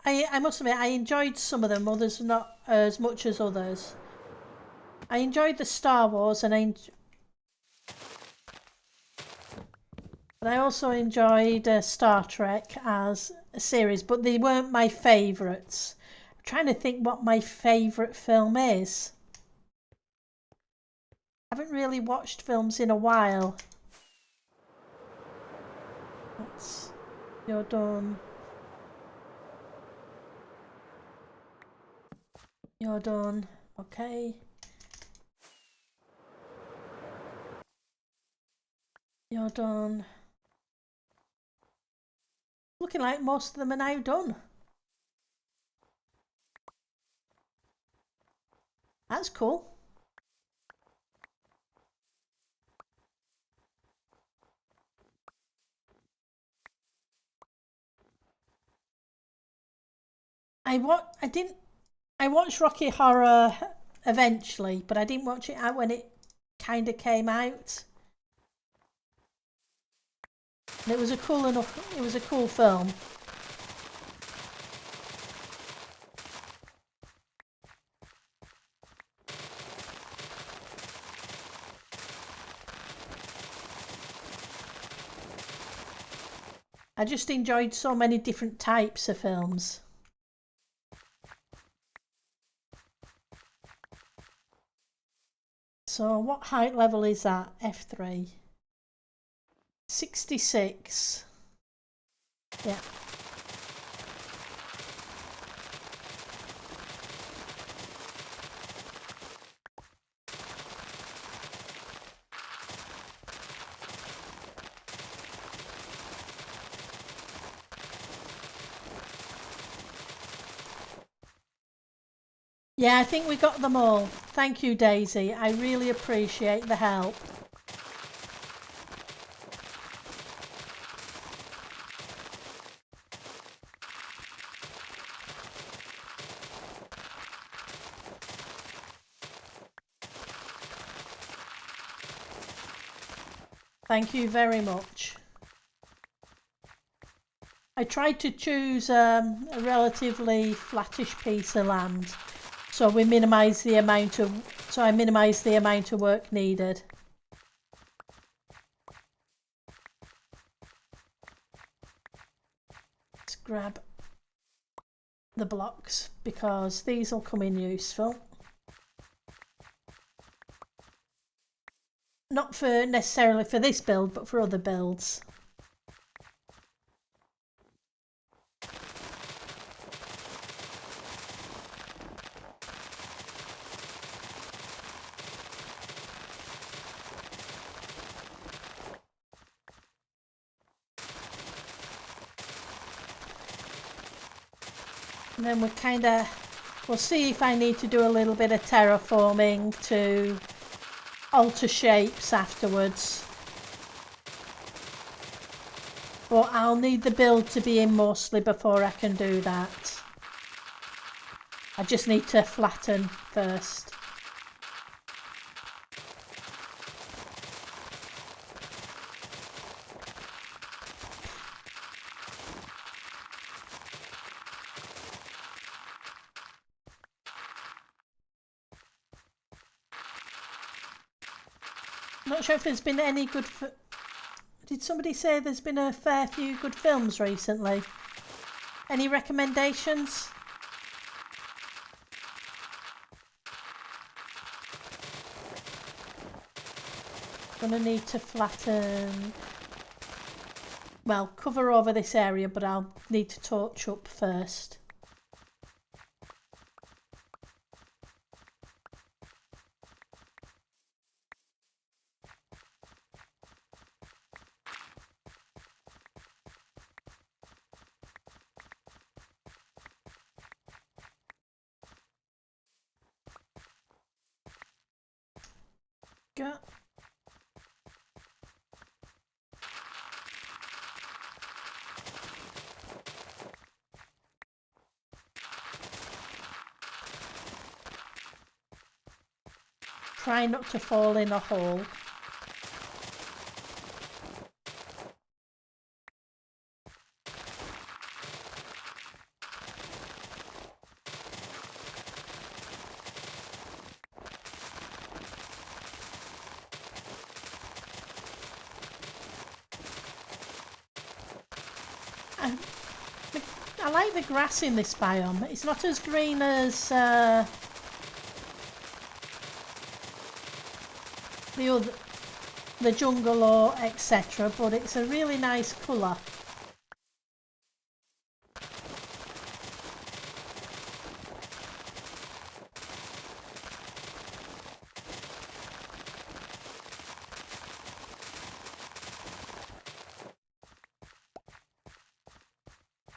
I must admit, I enjoyed some of them, others not as much as others. I enjoyed the Star Wars and but I also enjoyed Star Trek as a series, but they weren't my favourites. I'm trying to think what my favourite film is. I haven't really watched films in a while. You're done. You're done. Okay. You're done. Looking like most of them are now done. That's cool. I watched Rocky Horror eventually, but I didn't watch it out when it kind of came out. And it was a cool film. I just enjoyed so many different types of films. So what height level is that? F3. 66. Yeah. Yeah, I think we got them all. Thank you, Daisy. I really appreciate the help. Thank you very much. I tried to choose a relatively flattish piece of land, so I minimise the amount of work needed. Let's grab the blocks because these will come in useful. Not for necessarily for this build, but for other builds. And then we'll see if I need to do a little bit of terraforming to alter shapes afterwards. But I'll need the build to be in mostly before I can do that. I just need to flatten first. Not sure if there's been any good... Did somebody say there's been a fair few good films recently? Any recommendations? Gonna need to flatten... Well, cover over this area, but I'll need to torch up first. Go. Try not to fall in a hole. I like the grass in this biome. It's not as green as the jungle or etc., but it's a really nice colour.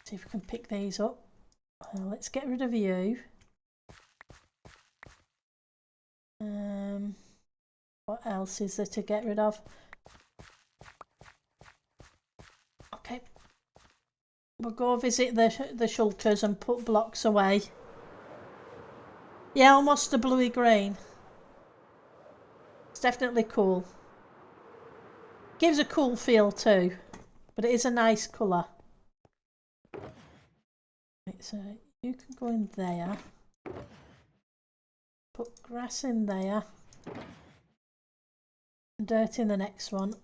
See if we can pick these up. Let's get rid of you. What else is there to get rid of? Okay. We'll go visit the shelters and put blocks away. Yeah, almost a bluey green. It's definitely cool. Gives a cool feel too, but it is a nice colour. Right, so you can go in there. Put grass in there. Dirt in the next one.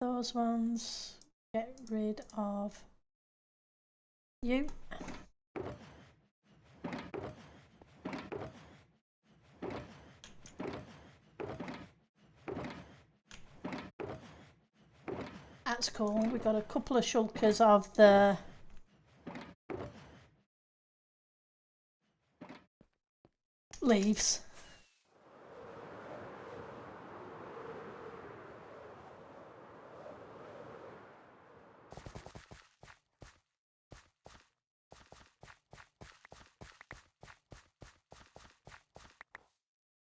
Those ones, get rid of you. That's cool. We've got a couple of shulkers of the leaves.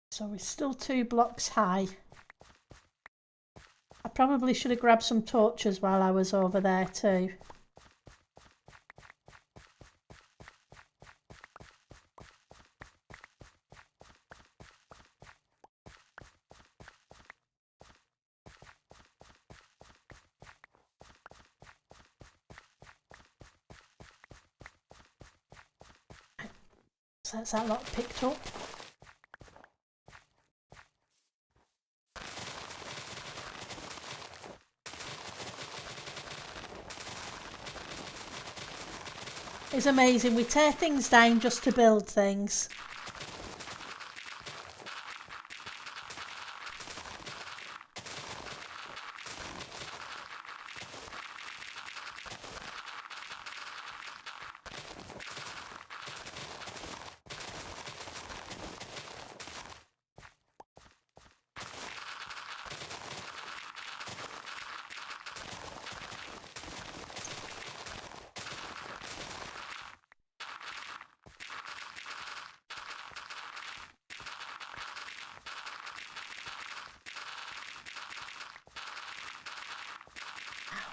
So we're still 2 blocks high. I probably should have grabbed some torches while I was over there too. So that's that lot picked up. It's amazing, we tear things down just to build things.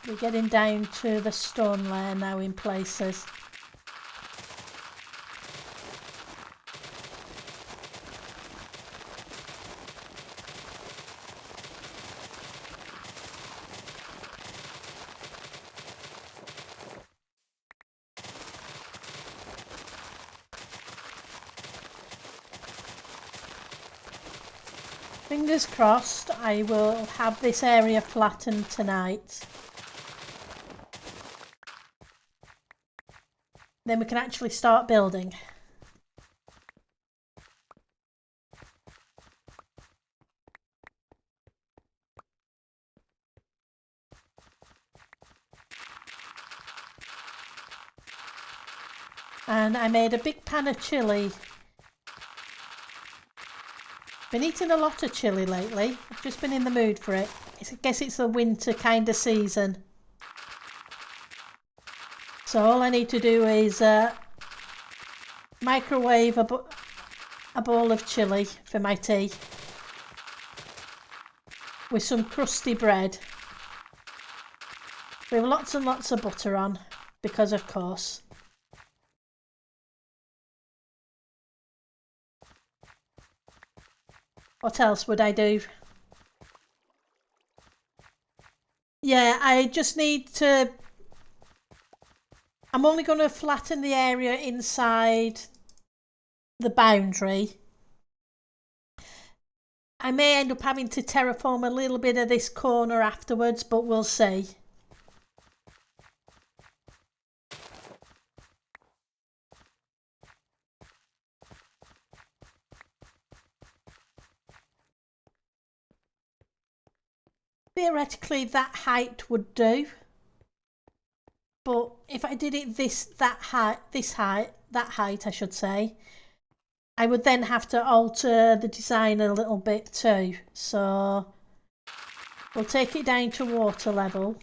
We're getting down to the stone layer now in places. Fingers crossed I will have this area flattened tonight. Then we can actually start building. And I made a big pan of chilli. Been eating a lot of chilli lately. I've just been in the mood for it. I guess it's the winter kind of season. So all I need to do is microwave a bowl of chilli for my tea with some crusty bread with lots and lots of butter on, because of course. What else would I do? Yeah, I just need to... I'm only going to flatten the area inside the boundary. I may end up having to terraform a little bit of this corner afterwards, but we'll see. Theoretically, that height would do, but if I did it that height, I should say, I would then have to alter the design a little bit too. So we'll take it down to water level.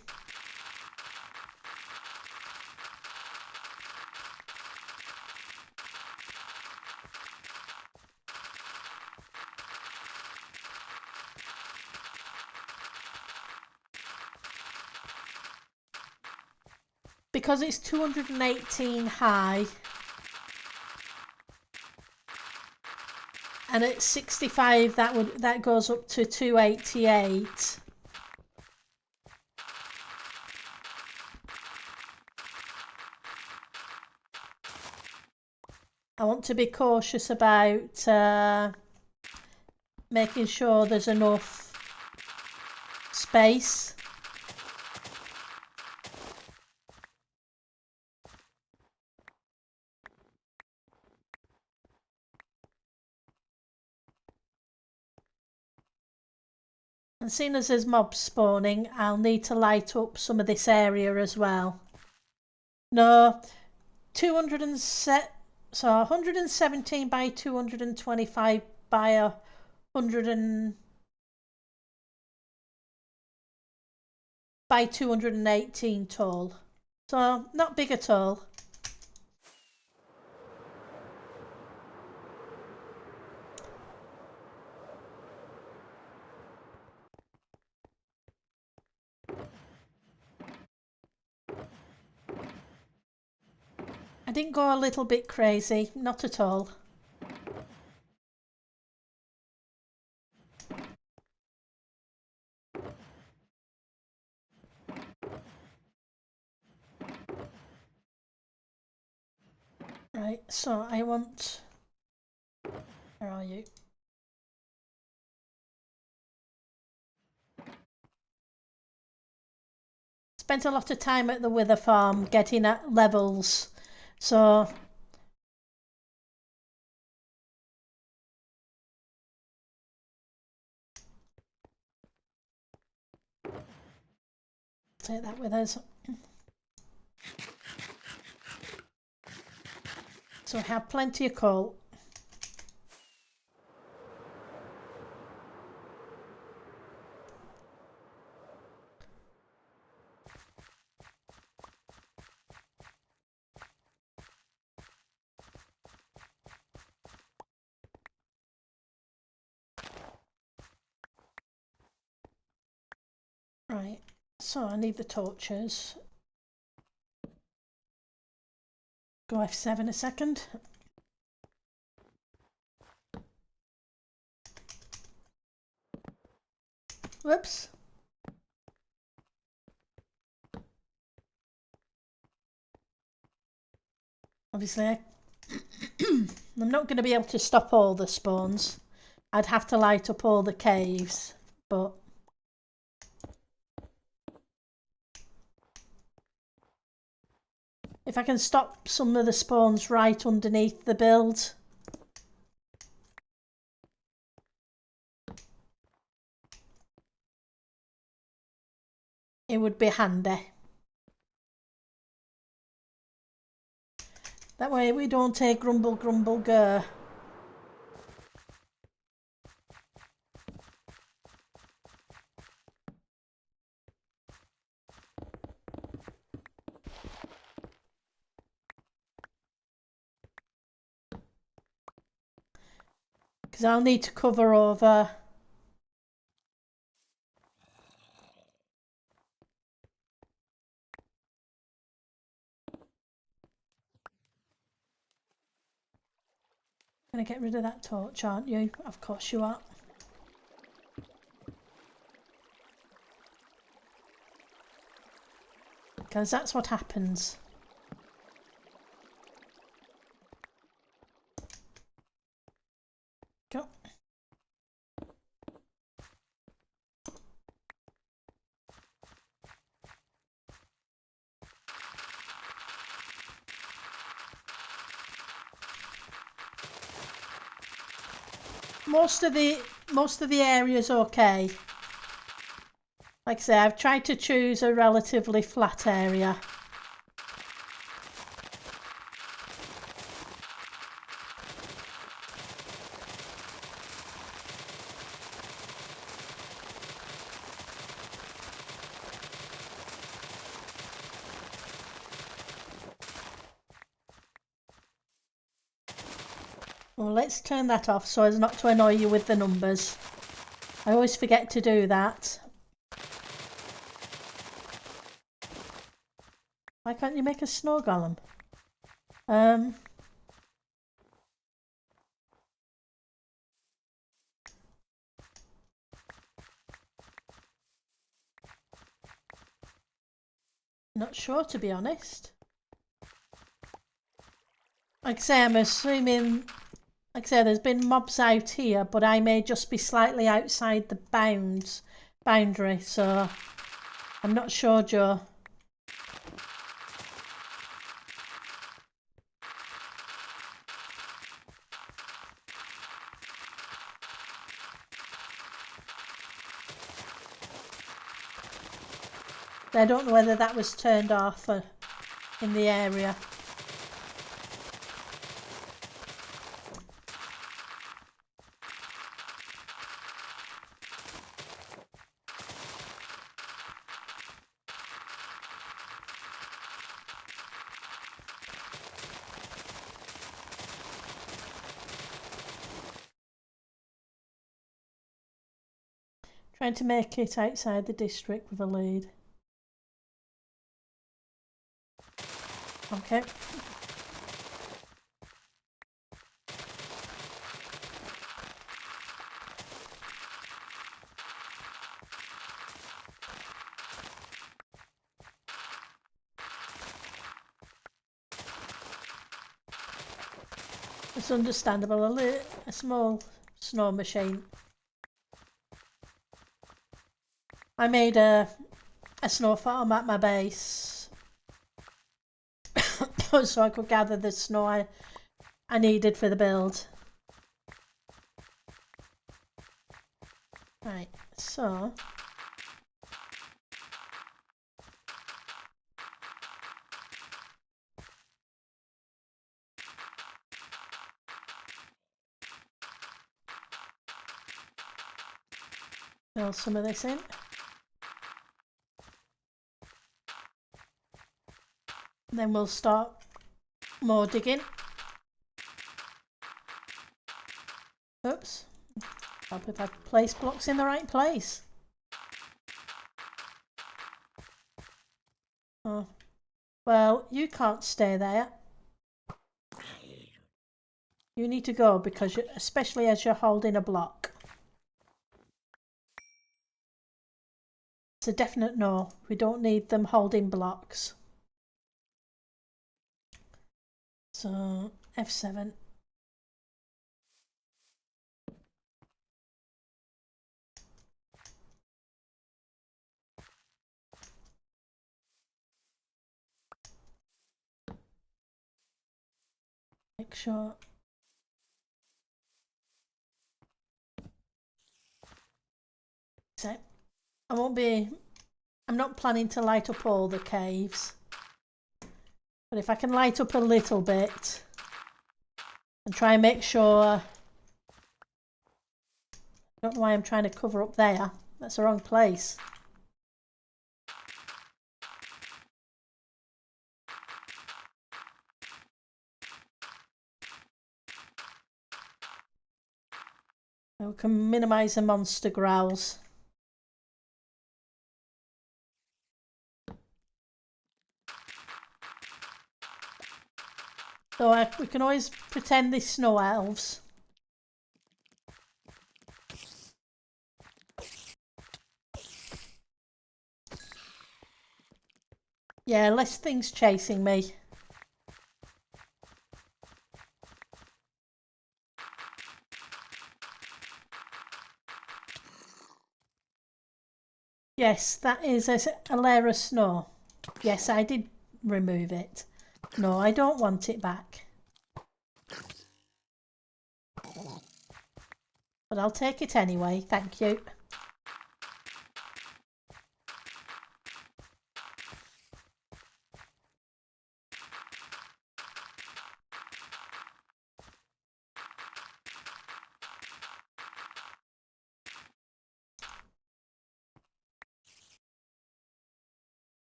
Because it's 218 high and at 65 that goes up to 288. I want to be cautious about making sure there's enough space. And seeing as there's mobs spawning, I'll need to light up some of this area as well. No, 117 by 225 by 100 by 218 tall. So not big at all. I didn't go a little bit crazy, not at all. Right, so I want... Where are you? Spent a lot of time at the wither farm getting at levels, so... Take that with us. So I have plenty of coal. Right, so I need the torches. Go F7 a second. Whoops. Obviously, I'm not going to be able to stop all the spawns. I'd have to light up all the caves, but... If I can stop some of the spawns right underneath the build. It would be handy. That way we don't take grumble grumble go. Because I'll need to cover over. Gonna get rid of that torch, aren't you? Of course you are. Because that's what happens. Go. Most of the area's okay. Like I say, I've tried to choose a relatively flat area. Well, let's turn that off so as not to annoy you with the numbers. I always forget to do that. Why can't you make a snow golem? Not sure, to be honest. Like I say, I'm assuming... Like I say, there's been mobs out here, but I may just be slightly outside the bounds boundary, so I'm not sure, Joe. I don't know whether that was turned off in the area. Trying to make it outside the district with a lead. Okay. It's understandable, a small snow machine. I made a snow farm at my base so I could gather the snow I needed for the build. Right, so fill some of this in. Then we'll start more digging. Oops. Hope if I place blocks in the right place. Oh. Well, you can't stay there. You need to go because, especially as you're holding a block. It's a definite no. We don't need them holding blocks. So, F7. Make sure. So, I'm not planning to light up all the caves. But if I can light up a little bit and try and make sure. I don't know why I'm trying to cover up there. That's the wrong place. We can minimise the monster growls. So we can always pretend they're snow elves. Yeah, less things chasing me. Yes, that is a layer of snow. Yes, I did remove it. No, I don't want it back. But I'll take it anyway, thank you.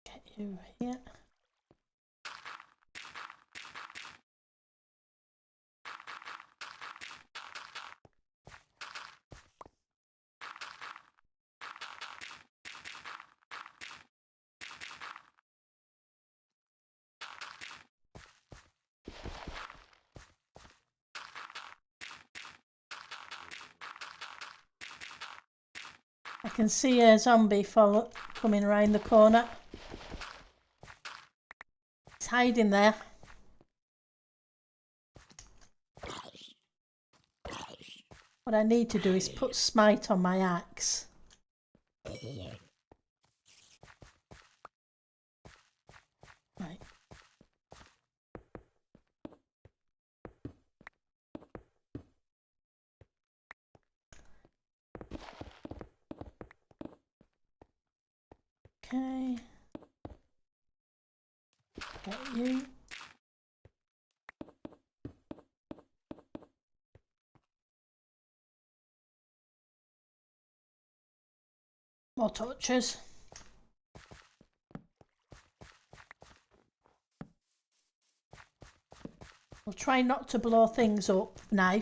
Get you here. I can see a zombie coming around the corner. It's hiding there. What I need to do is put smite on my axe. Right. Okay. Get you. More torches. We'll try not to blow things up now.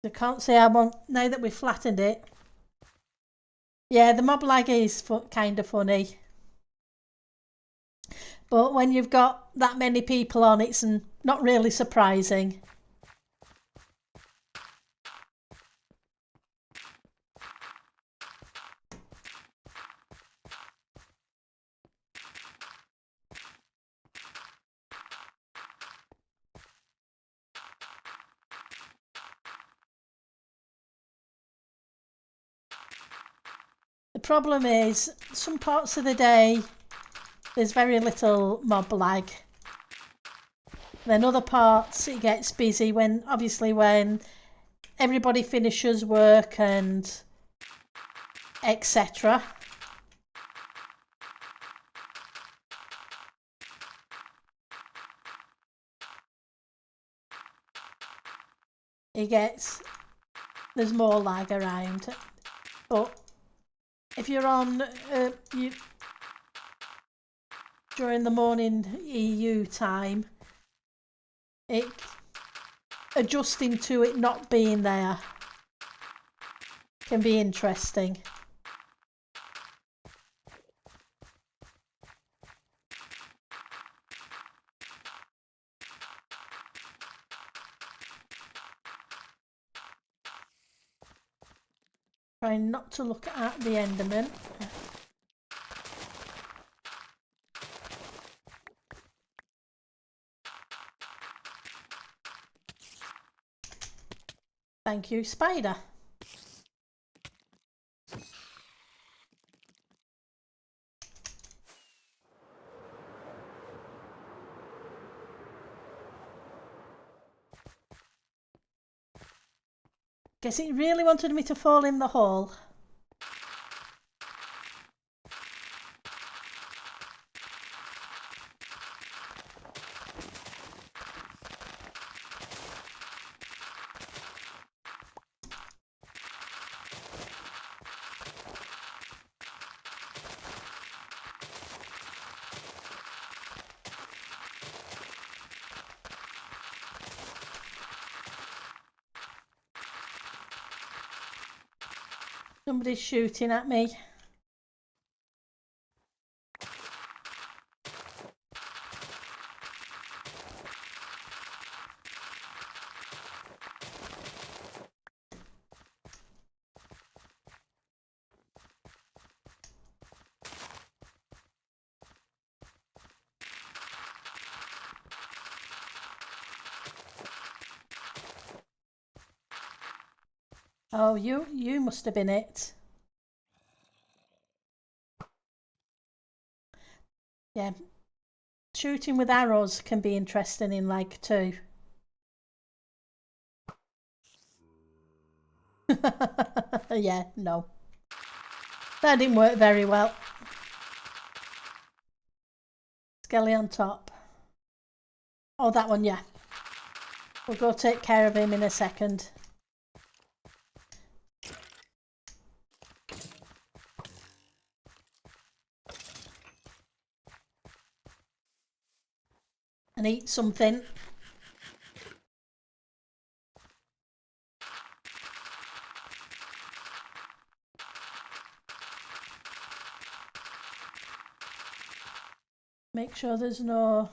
I can't say I want, now that we've flattened it. Yeah, the mob lag is kind of funny. But when you've got that many people on, it's not really surprising. The problem is, some parts of the day, there's very little mob lag. Then other parts, it gets busy when, obviously, when everybody finishes work and etc. There's more lag around. But if you're on during the morning EU time, adjusting to it not being there can be interesting. Trying not to look at the Enderman. Thank you, spider. Guess it really wanted me to fall in the hole. Somebody's shooting at me. Oh, you must have been it. Yeah. Shooting with arrows can be interesting in Lag 2. Yeah, no. That didn't work very well. Skelly on top. Oh, that one, yeah. We'll go take care of him in a second. And eat something. Make sure there's no...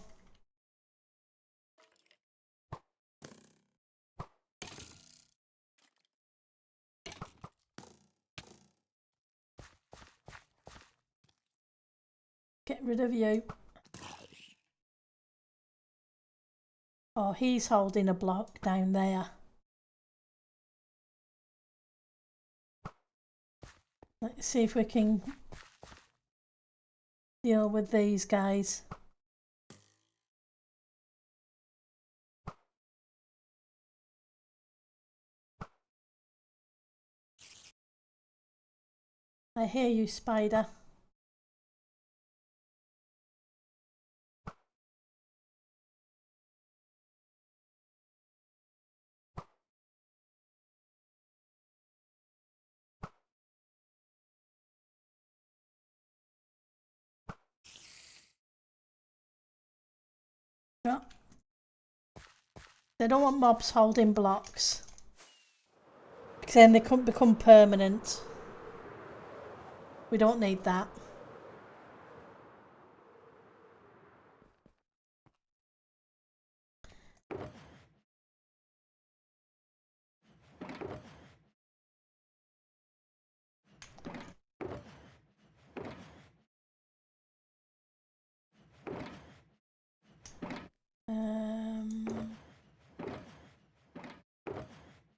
Get rid of you. Oh, he's holding a block down there. Let's see if we can deal with these guys. I hear you, spider. No. They don't want mobs holding blocks, because then they couldn't become permanent. We don't need that.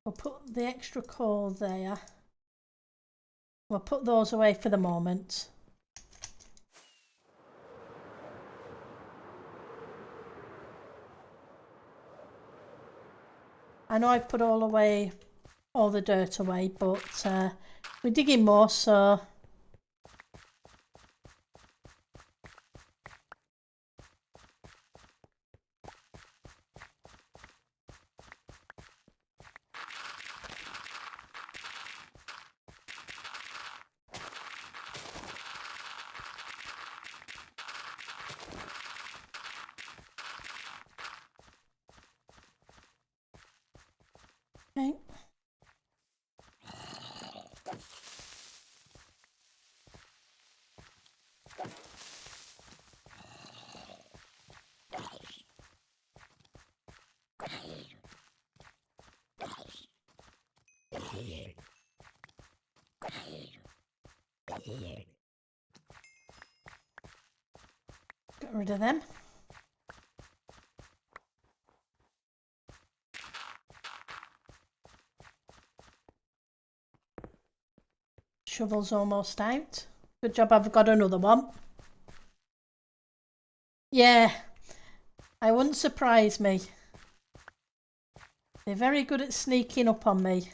We'll put the extra coal there. We'll put those away for the moment. I know I've put all the dirt away, but we're digging more, so okay. Get rid of them. Shovel's almost out. Good job, I've got another one. Yeah, I wouldn't surprise me. They're very good at sneaking up on me.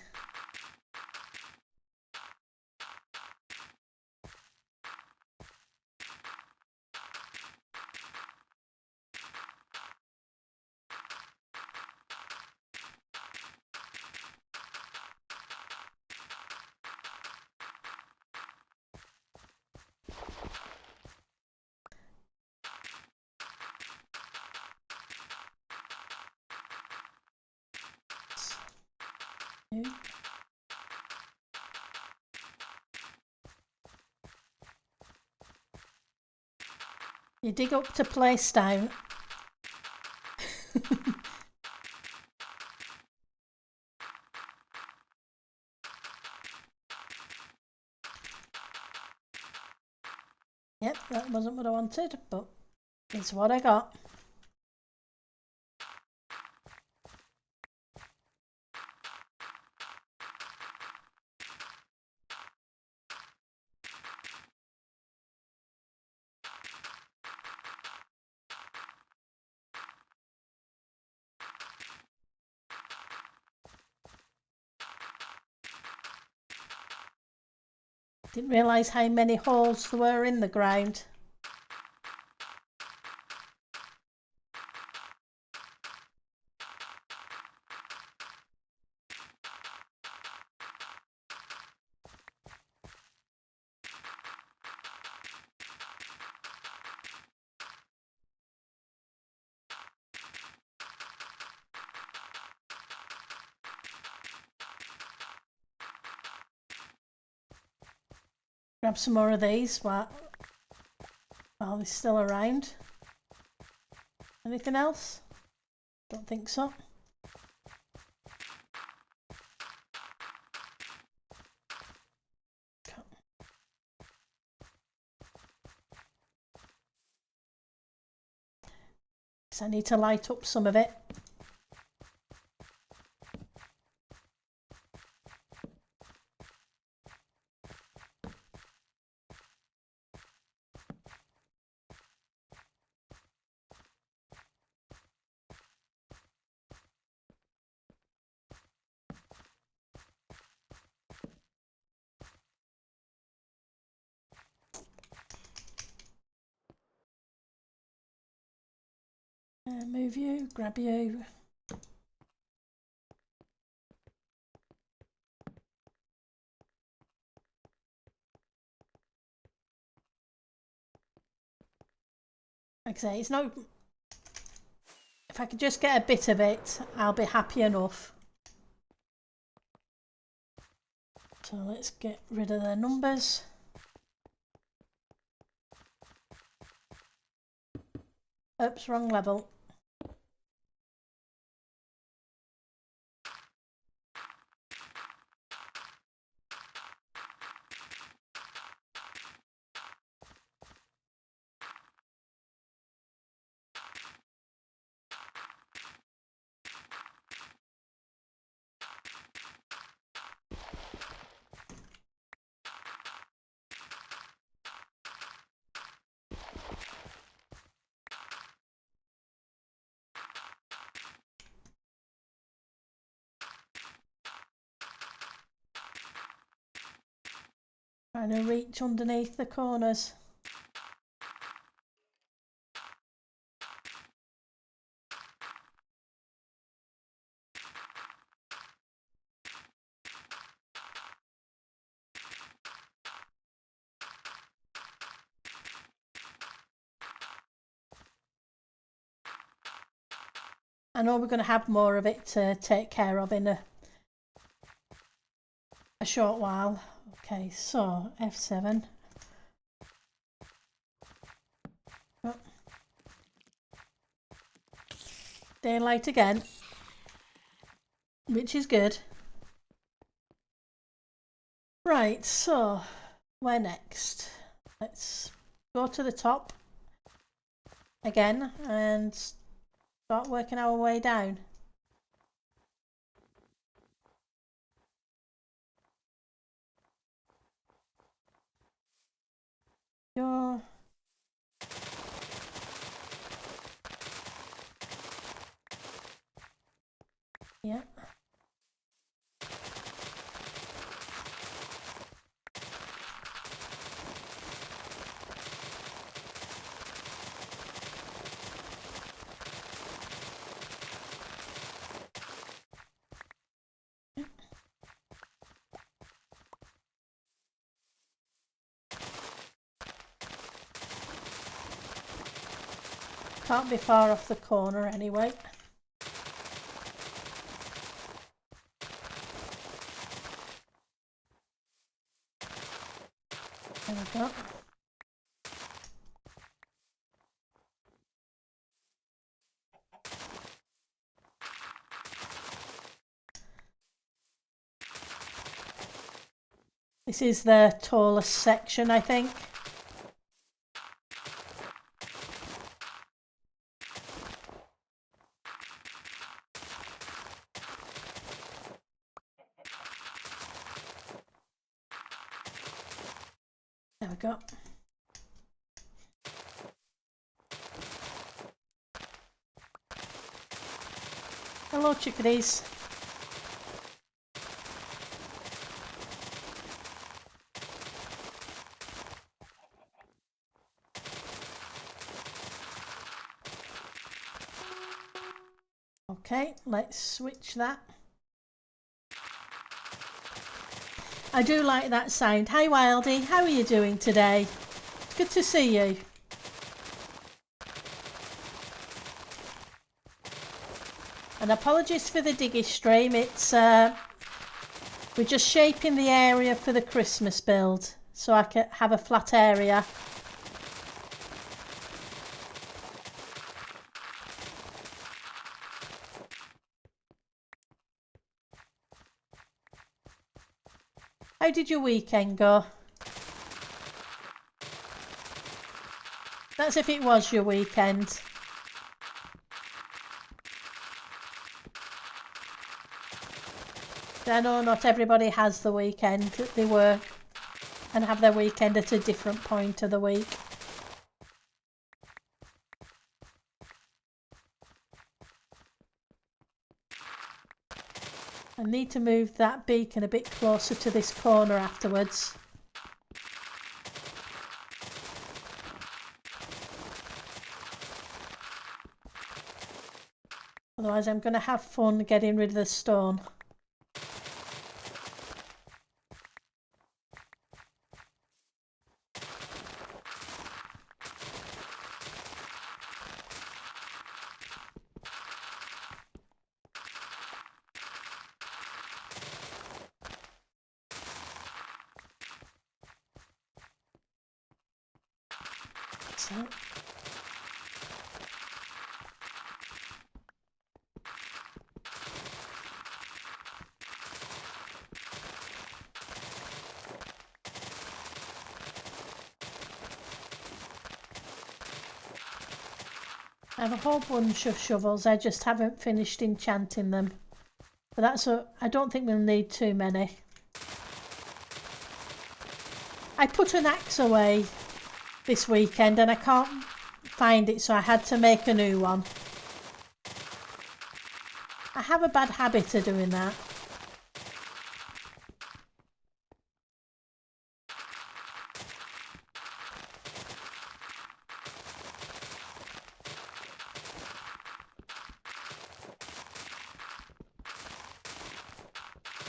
You dig up to place down. Yep, that wasn't what I wanted, but it's what I got. Didn't realise how many holes there were in the ground. Grab some more of these while they're still around. Anything else? Don't think so. So I need to light up some of it. Move you, grab you. Like I say, it's no... If I could just get a bit of it, I'll be happy enough. So let's get rid of their numbers. Oops, wrong level. Trying to reach underneath the corners. I know we're going to have more of it to take care of in a short while. Okay, so F7. Oh. Daylight again, which is good. Right, so where next? Let's go to the top again and start working our way down. You're... Yeah. Can't be far off the corner anyway. There we go. This is the tallest section, I think. There we go. Hello, chickadees. Okay, let's switch that. I do like that sound. Hi Wildy, how are you doing today? It's good to see you. And apologies for the diggy stream. It's we're just shaping the area for the Christmas build so I can have a flat area. How did your weekend go? That's if it was your weekend. I know not everybody has the weekend. They work and have their weekend at a different point of the week. I need to move that beacon a bit closer to this corner afterwards. Otherwise I'm going to have fun getting rid of the stone. So. I have a whole bunch of shovels, I just haven't finished enchanting them. But I don't think we'll need too many. I put an axe away this weekend and I can't find it, so I had to make a new one. I have a bad habit of doing that.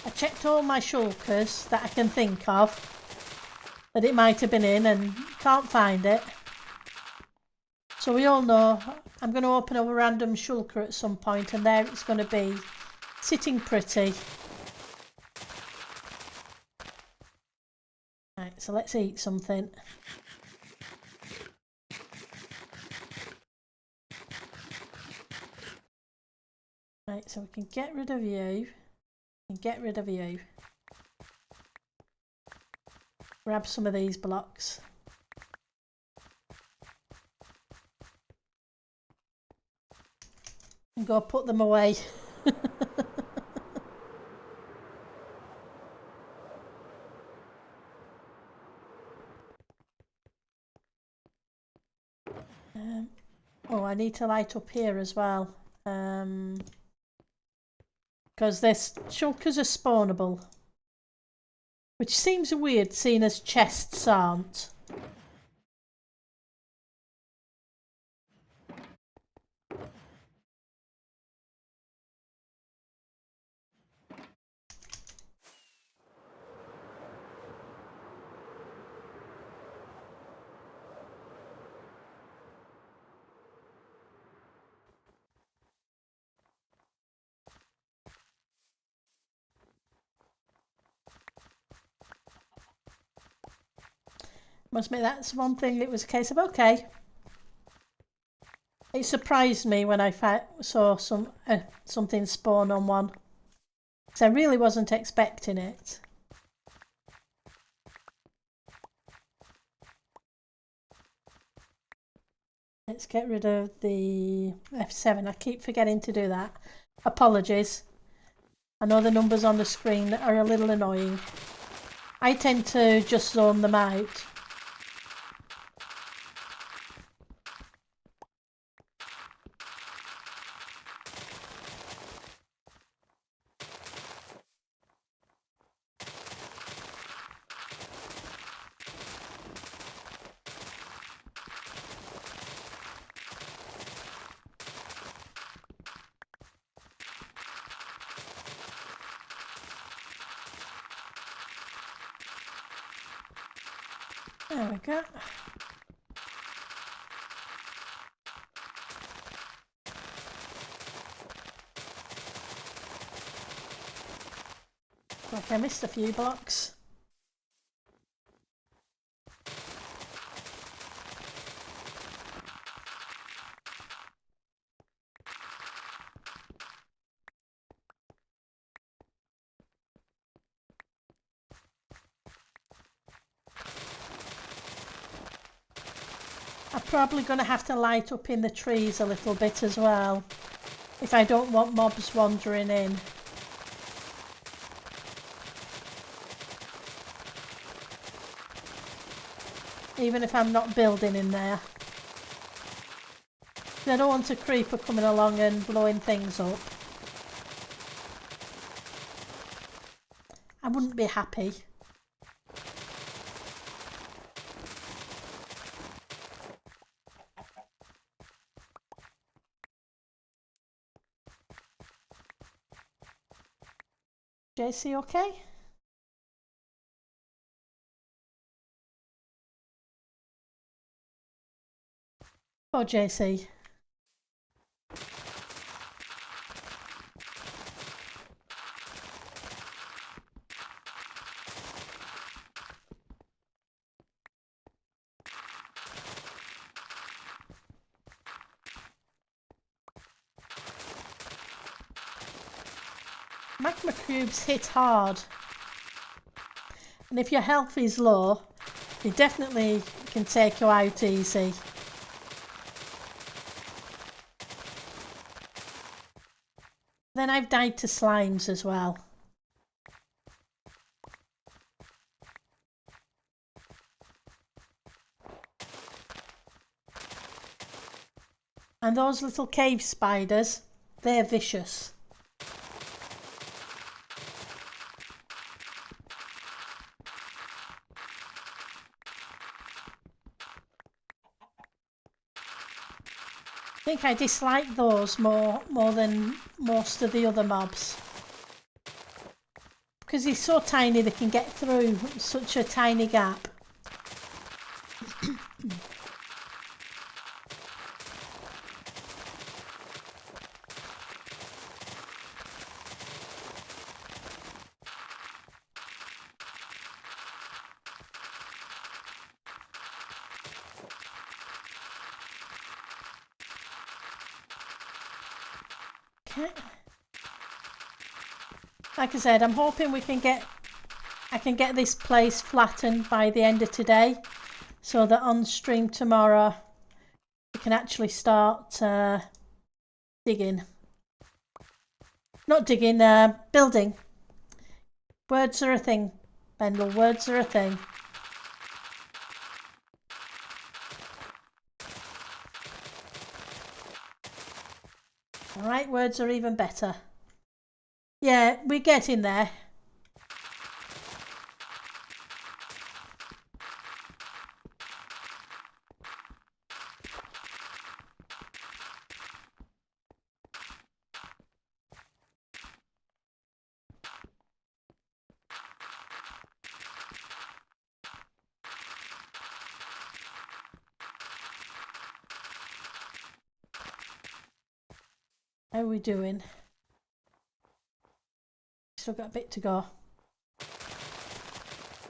I checked all my shulkers that I can think of that it might have been in and can't find it. So we all know I'm going to open up a random shulker at some point and there it's going to be, sitting pretty. Right, so let's eat something. Right, so we can get rid of you. And get rid of you. Grab some of these blocks. And go put them away. Oh, I need to light up here as well. Because this shulkers are spawnable. Which seems weird, seeing as chests aren't. Must admit, that's one thing that was a case of, okay. It surprised me when I saw something spawn on one. Because I really wasn't expecting it. Let's get rid of the F7. I keep forgetting to do that. Apologies. I know the numbers on the screen are a little annoying. I tend to just zone them out. There we go. Okay, I missed a few blocks. I'm probably going to have to light up in the trees a little bit as well, if I don't want mobs wandering in. Even if I'm not building in there. I don't want a creeper coming along and blowing things up. I wouldn't be happy. JC okay? Oh, JC. Magma cubes hit hard, and if your health is low, they definitely can take you out easy. Then I've died to slimes as well. And those little cave spiders, they're vicious. I think I dislike those more than most of the other mobs. Because he's so tiny they can get through such a tiny gap. Okay. Like I said, I'm hoping I can get this place flattened by the end of today, so that on stream tomorrow we can actually start digging. Not digging, building. Words are a thing, Bendel, words are a thing. Alright, words are even better. Yeah, we're getting there. How are we doing? Still got a bit to go.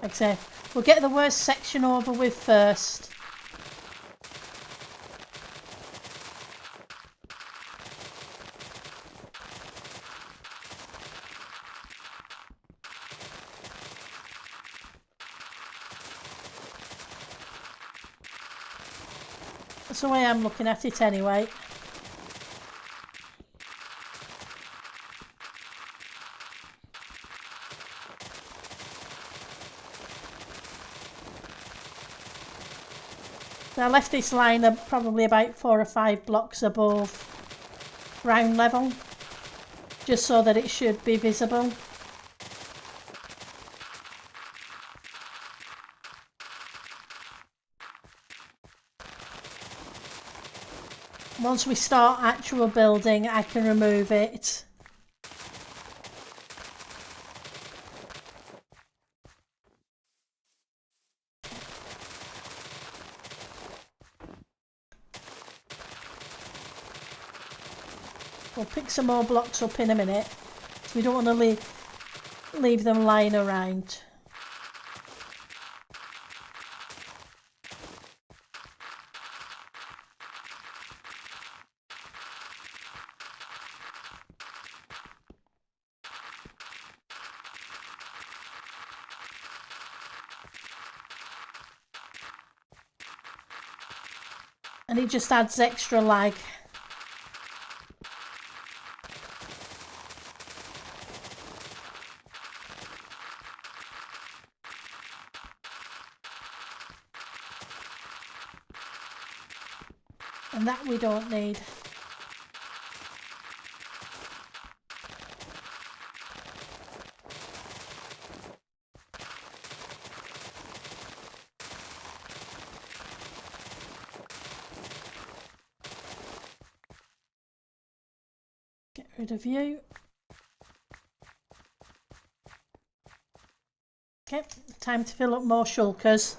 Like I say, we'll get the worst section over with first. That's the way I'm looking at it anyway. So I left this line probably about 4 or 5 blocks above ground level, just so that it should be visible. Once we start actual building, I can remove it. We'll pick some more blocks up in a minute. We don't want to leave them lying around. And it just adds extra lag. And that we don't need. Get rid of you. Okay, time to fill up more shulkers.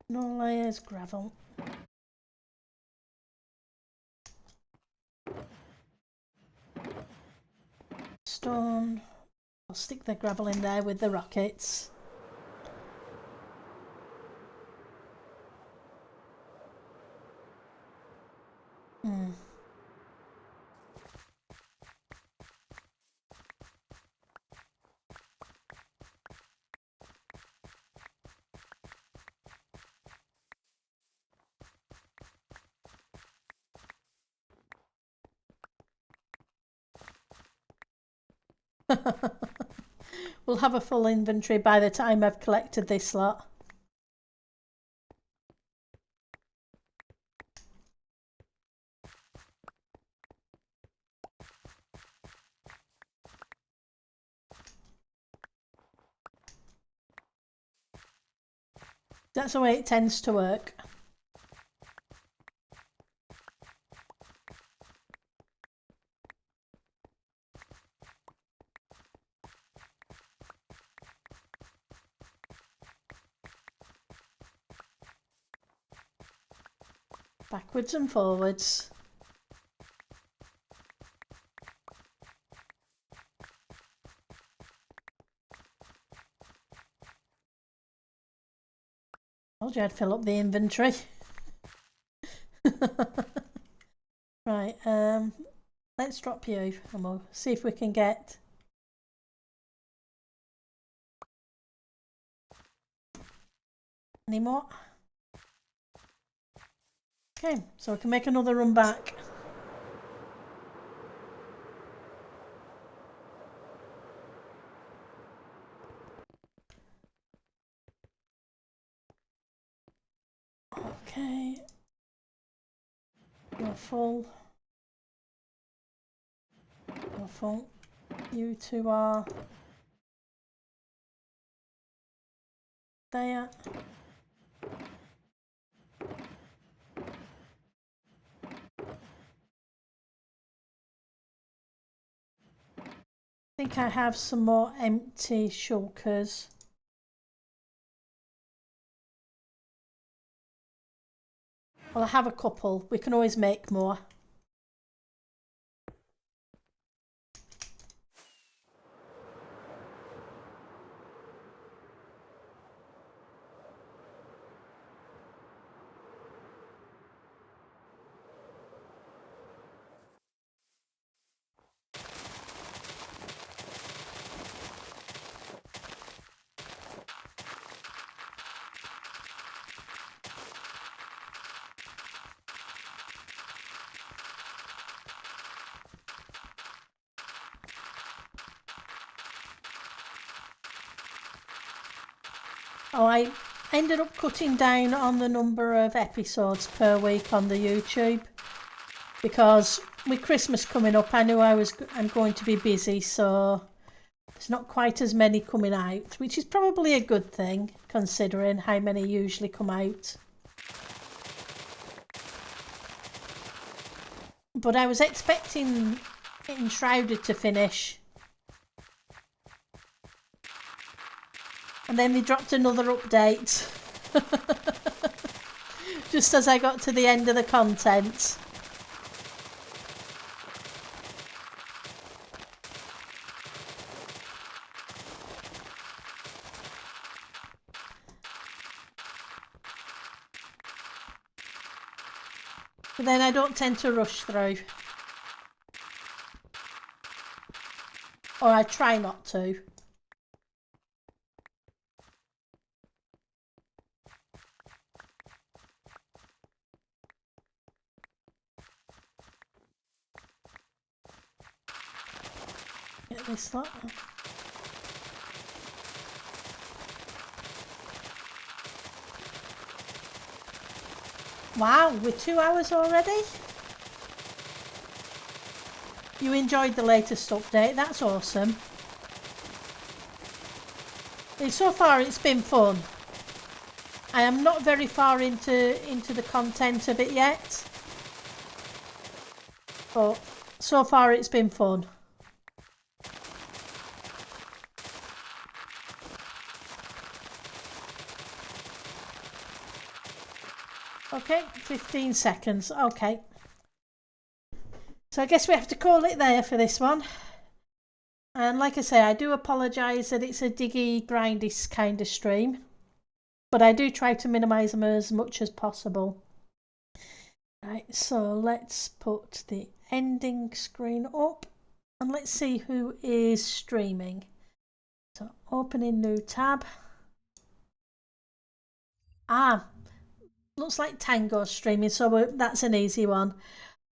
No layers, gravel. Stone. I'll stick the gravel in there with the rockets. We'll have a full inventory by the time I've collected this lot. That's the way it tends to work. Backwards and forwards. Told you I'd fill up the inventory. Right, let's drop you and we'll see if we can get any more. Okay, so we can make another run back. Okay, you're full. You're full. You two are there. I think I have some more empty shulkers. Well, I have a couple. We can always make more. Oh, I ended up cutting down on the number of episodes per week on the YouTube because with Christmas coming up, I knew I'm going to be busy, so there's not quite as many coming out, which is probably a good thing considering how many usually come out. But I was expecting Enshrouded to finish. And then they dropped another update. Just as I got to the end of the content. But then I don't tend to rush through. Or I try not to. Get this lot. Wow, we're 2 hours already? you enjoyed the latest update. That's awesome. So far it's been fun. I am not very far into the content of it yet, but so far it's been fun. Okay, 15 seconds. Okay. So I guess we have to call it there for this one. And like I say, I do apologise that it's a diggy, grindy kind of stream. But I do try to minimise them as much as possible. Right, so let's put the ending screen up. And let's see who is streaming. So opening new tab. Looks like Tango's streaming, so that's an easy one.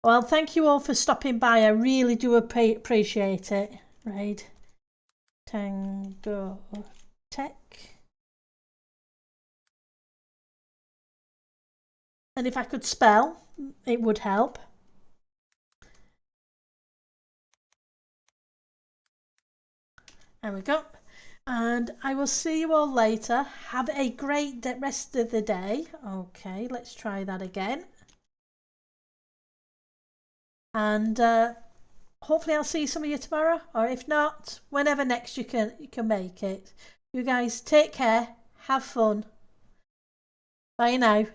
Well, thank you all for stopping by. I really do appreciate it. Right. Tango Tech. And if I could spell, it would help. There we go. And I will see you all later. Have a great rest of the day. Okay, let's try that again. And hopefully I'll see some of you tomorrow, or if not, whenever next you can make it. You guys take care, have fun. Bye now.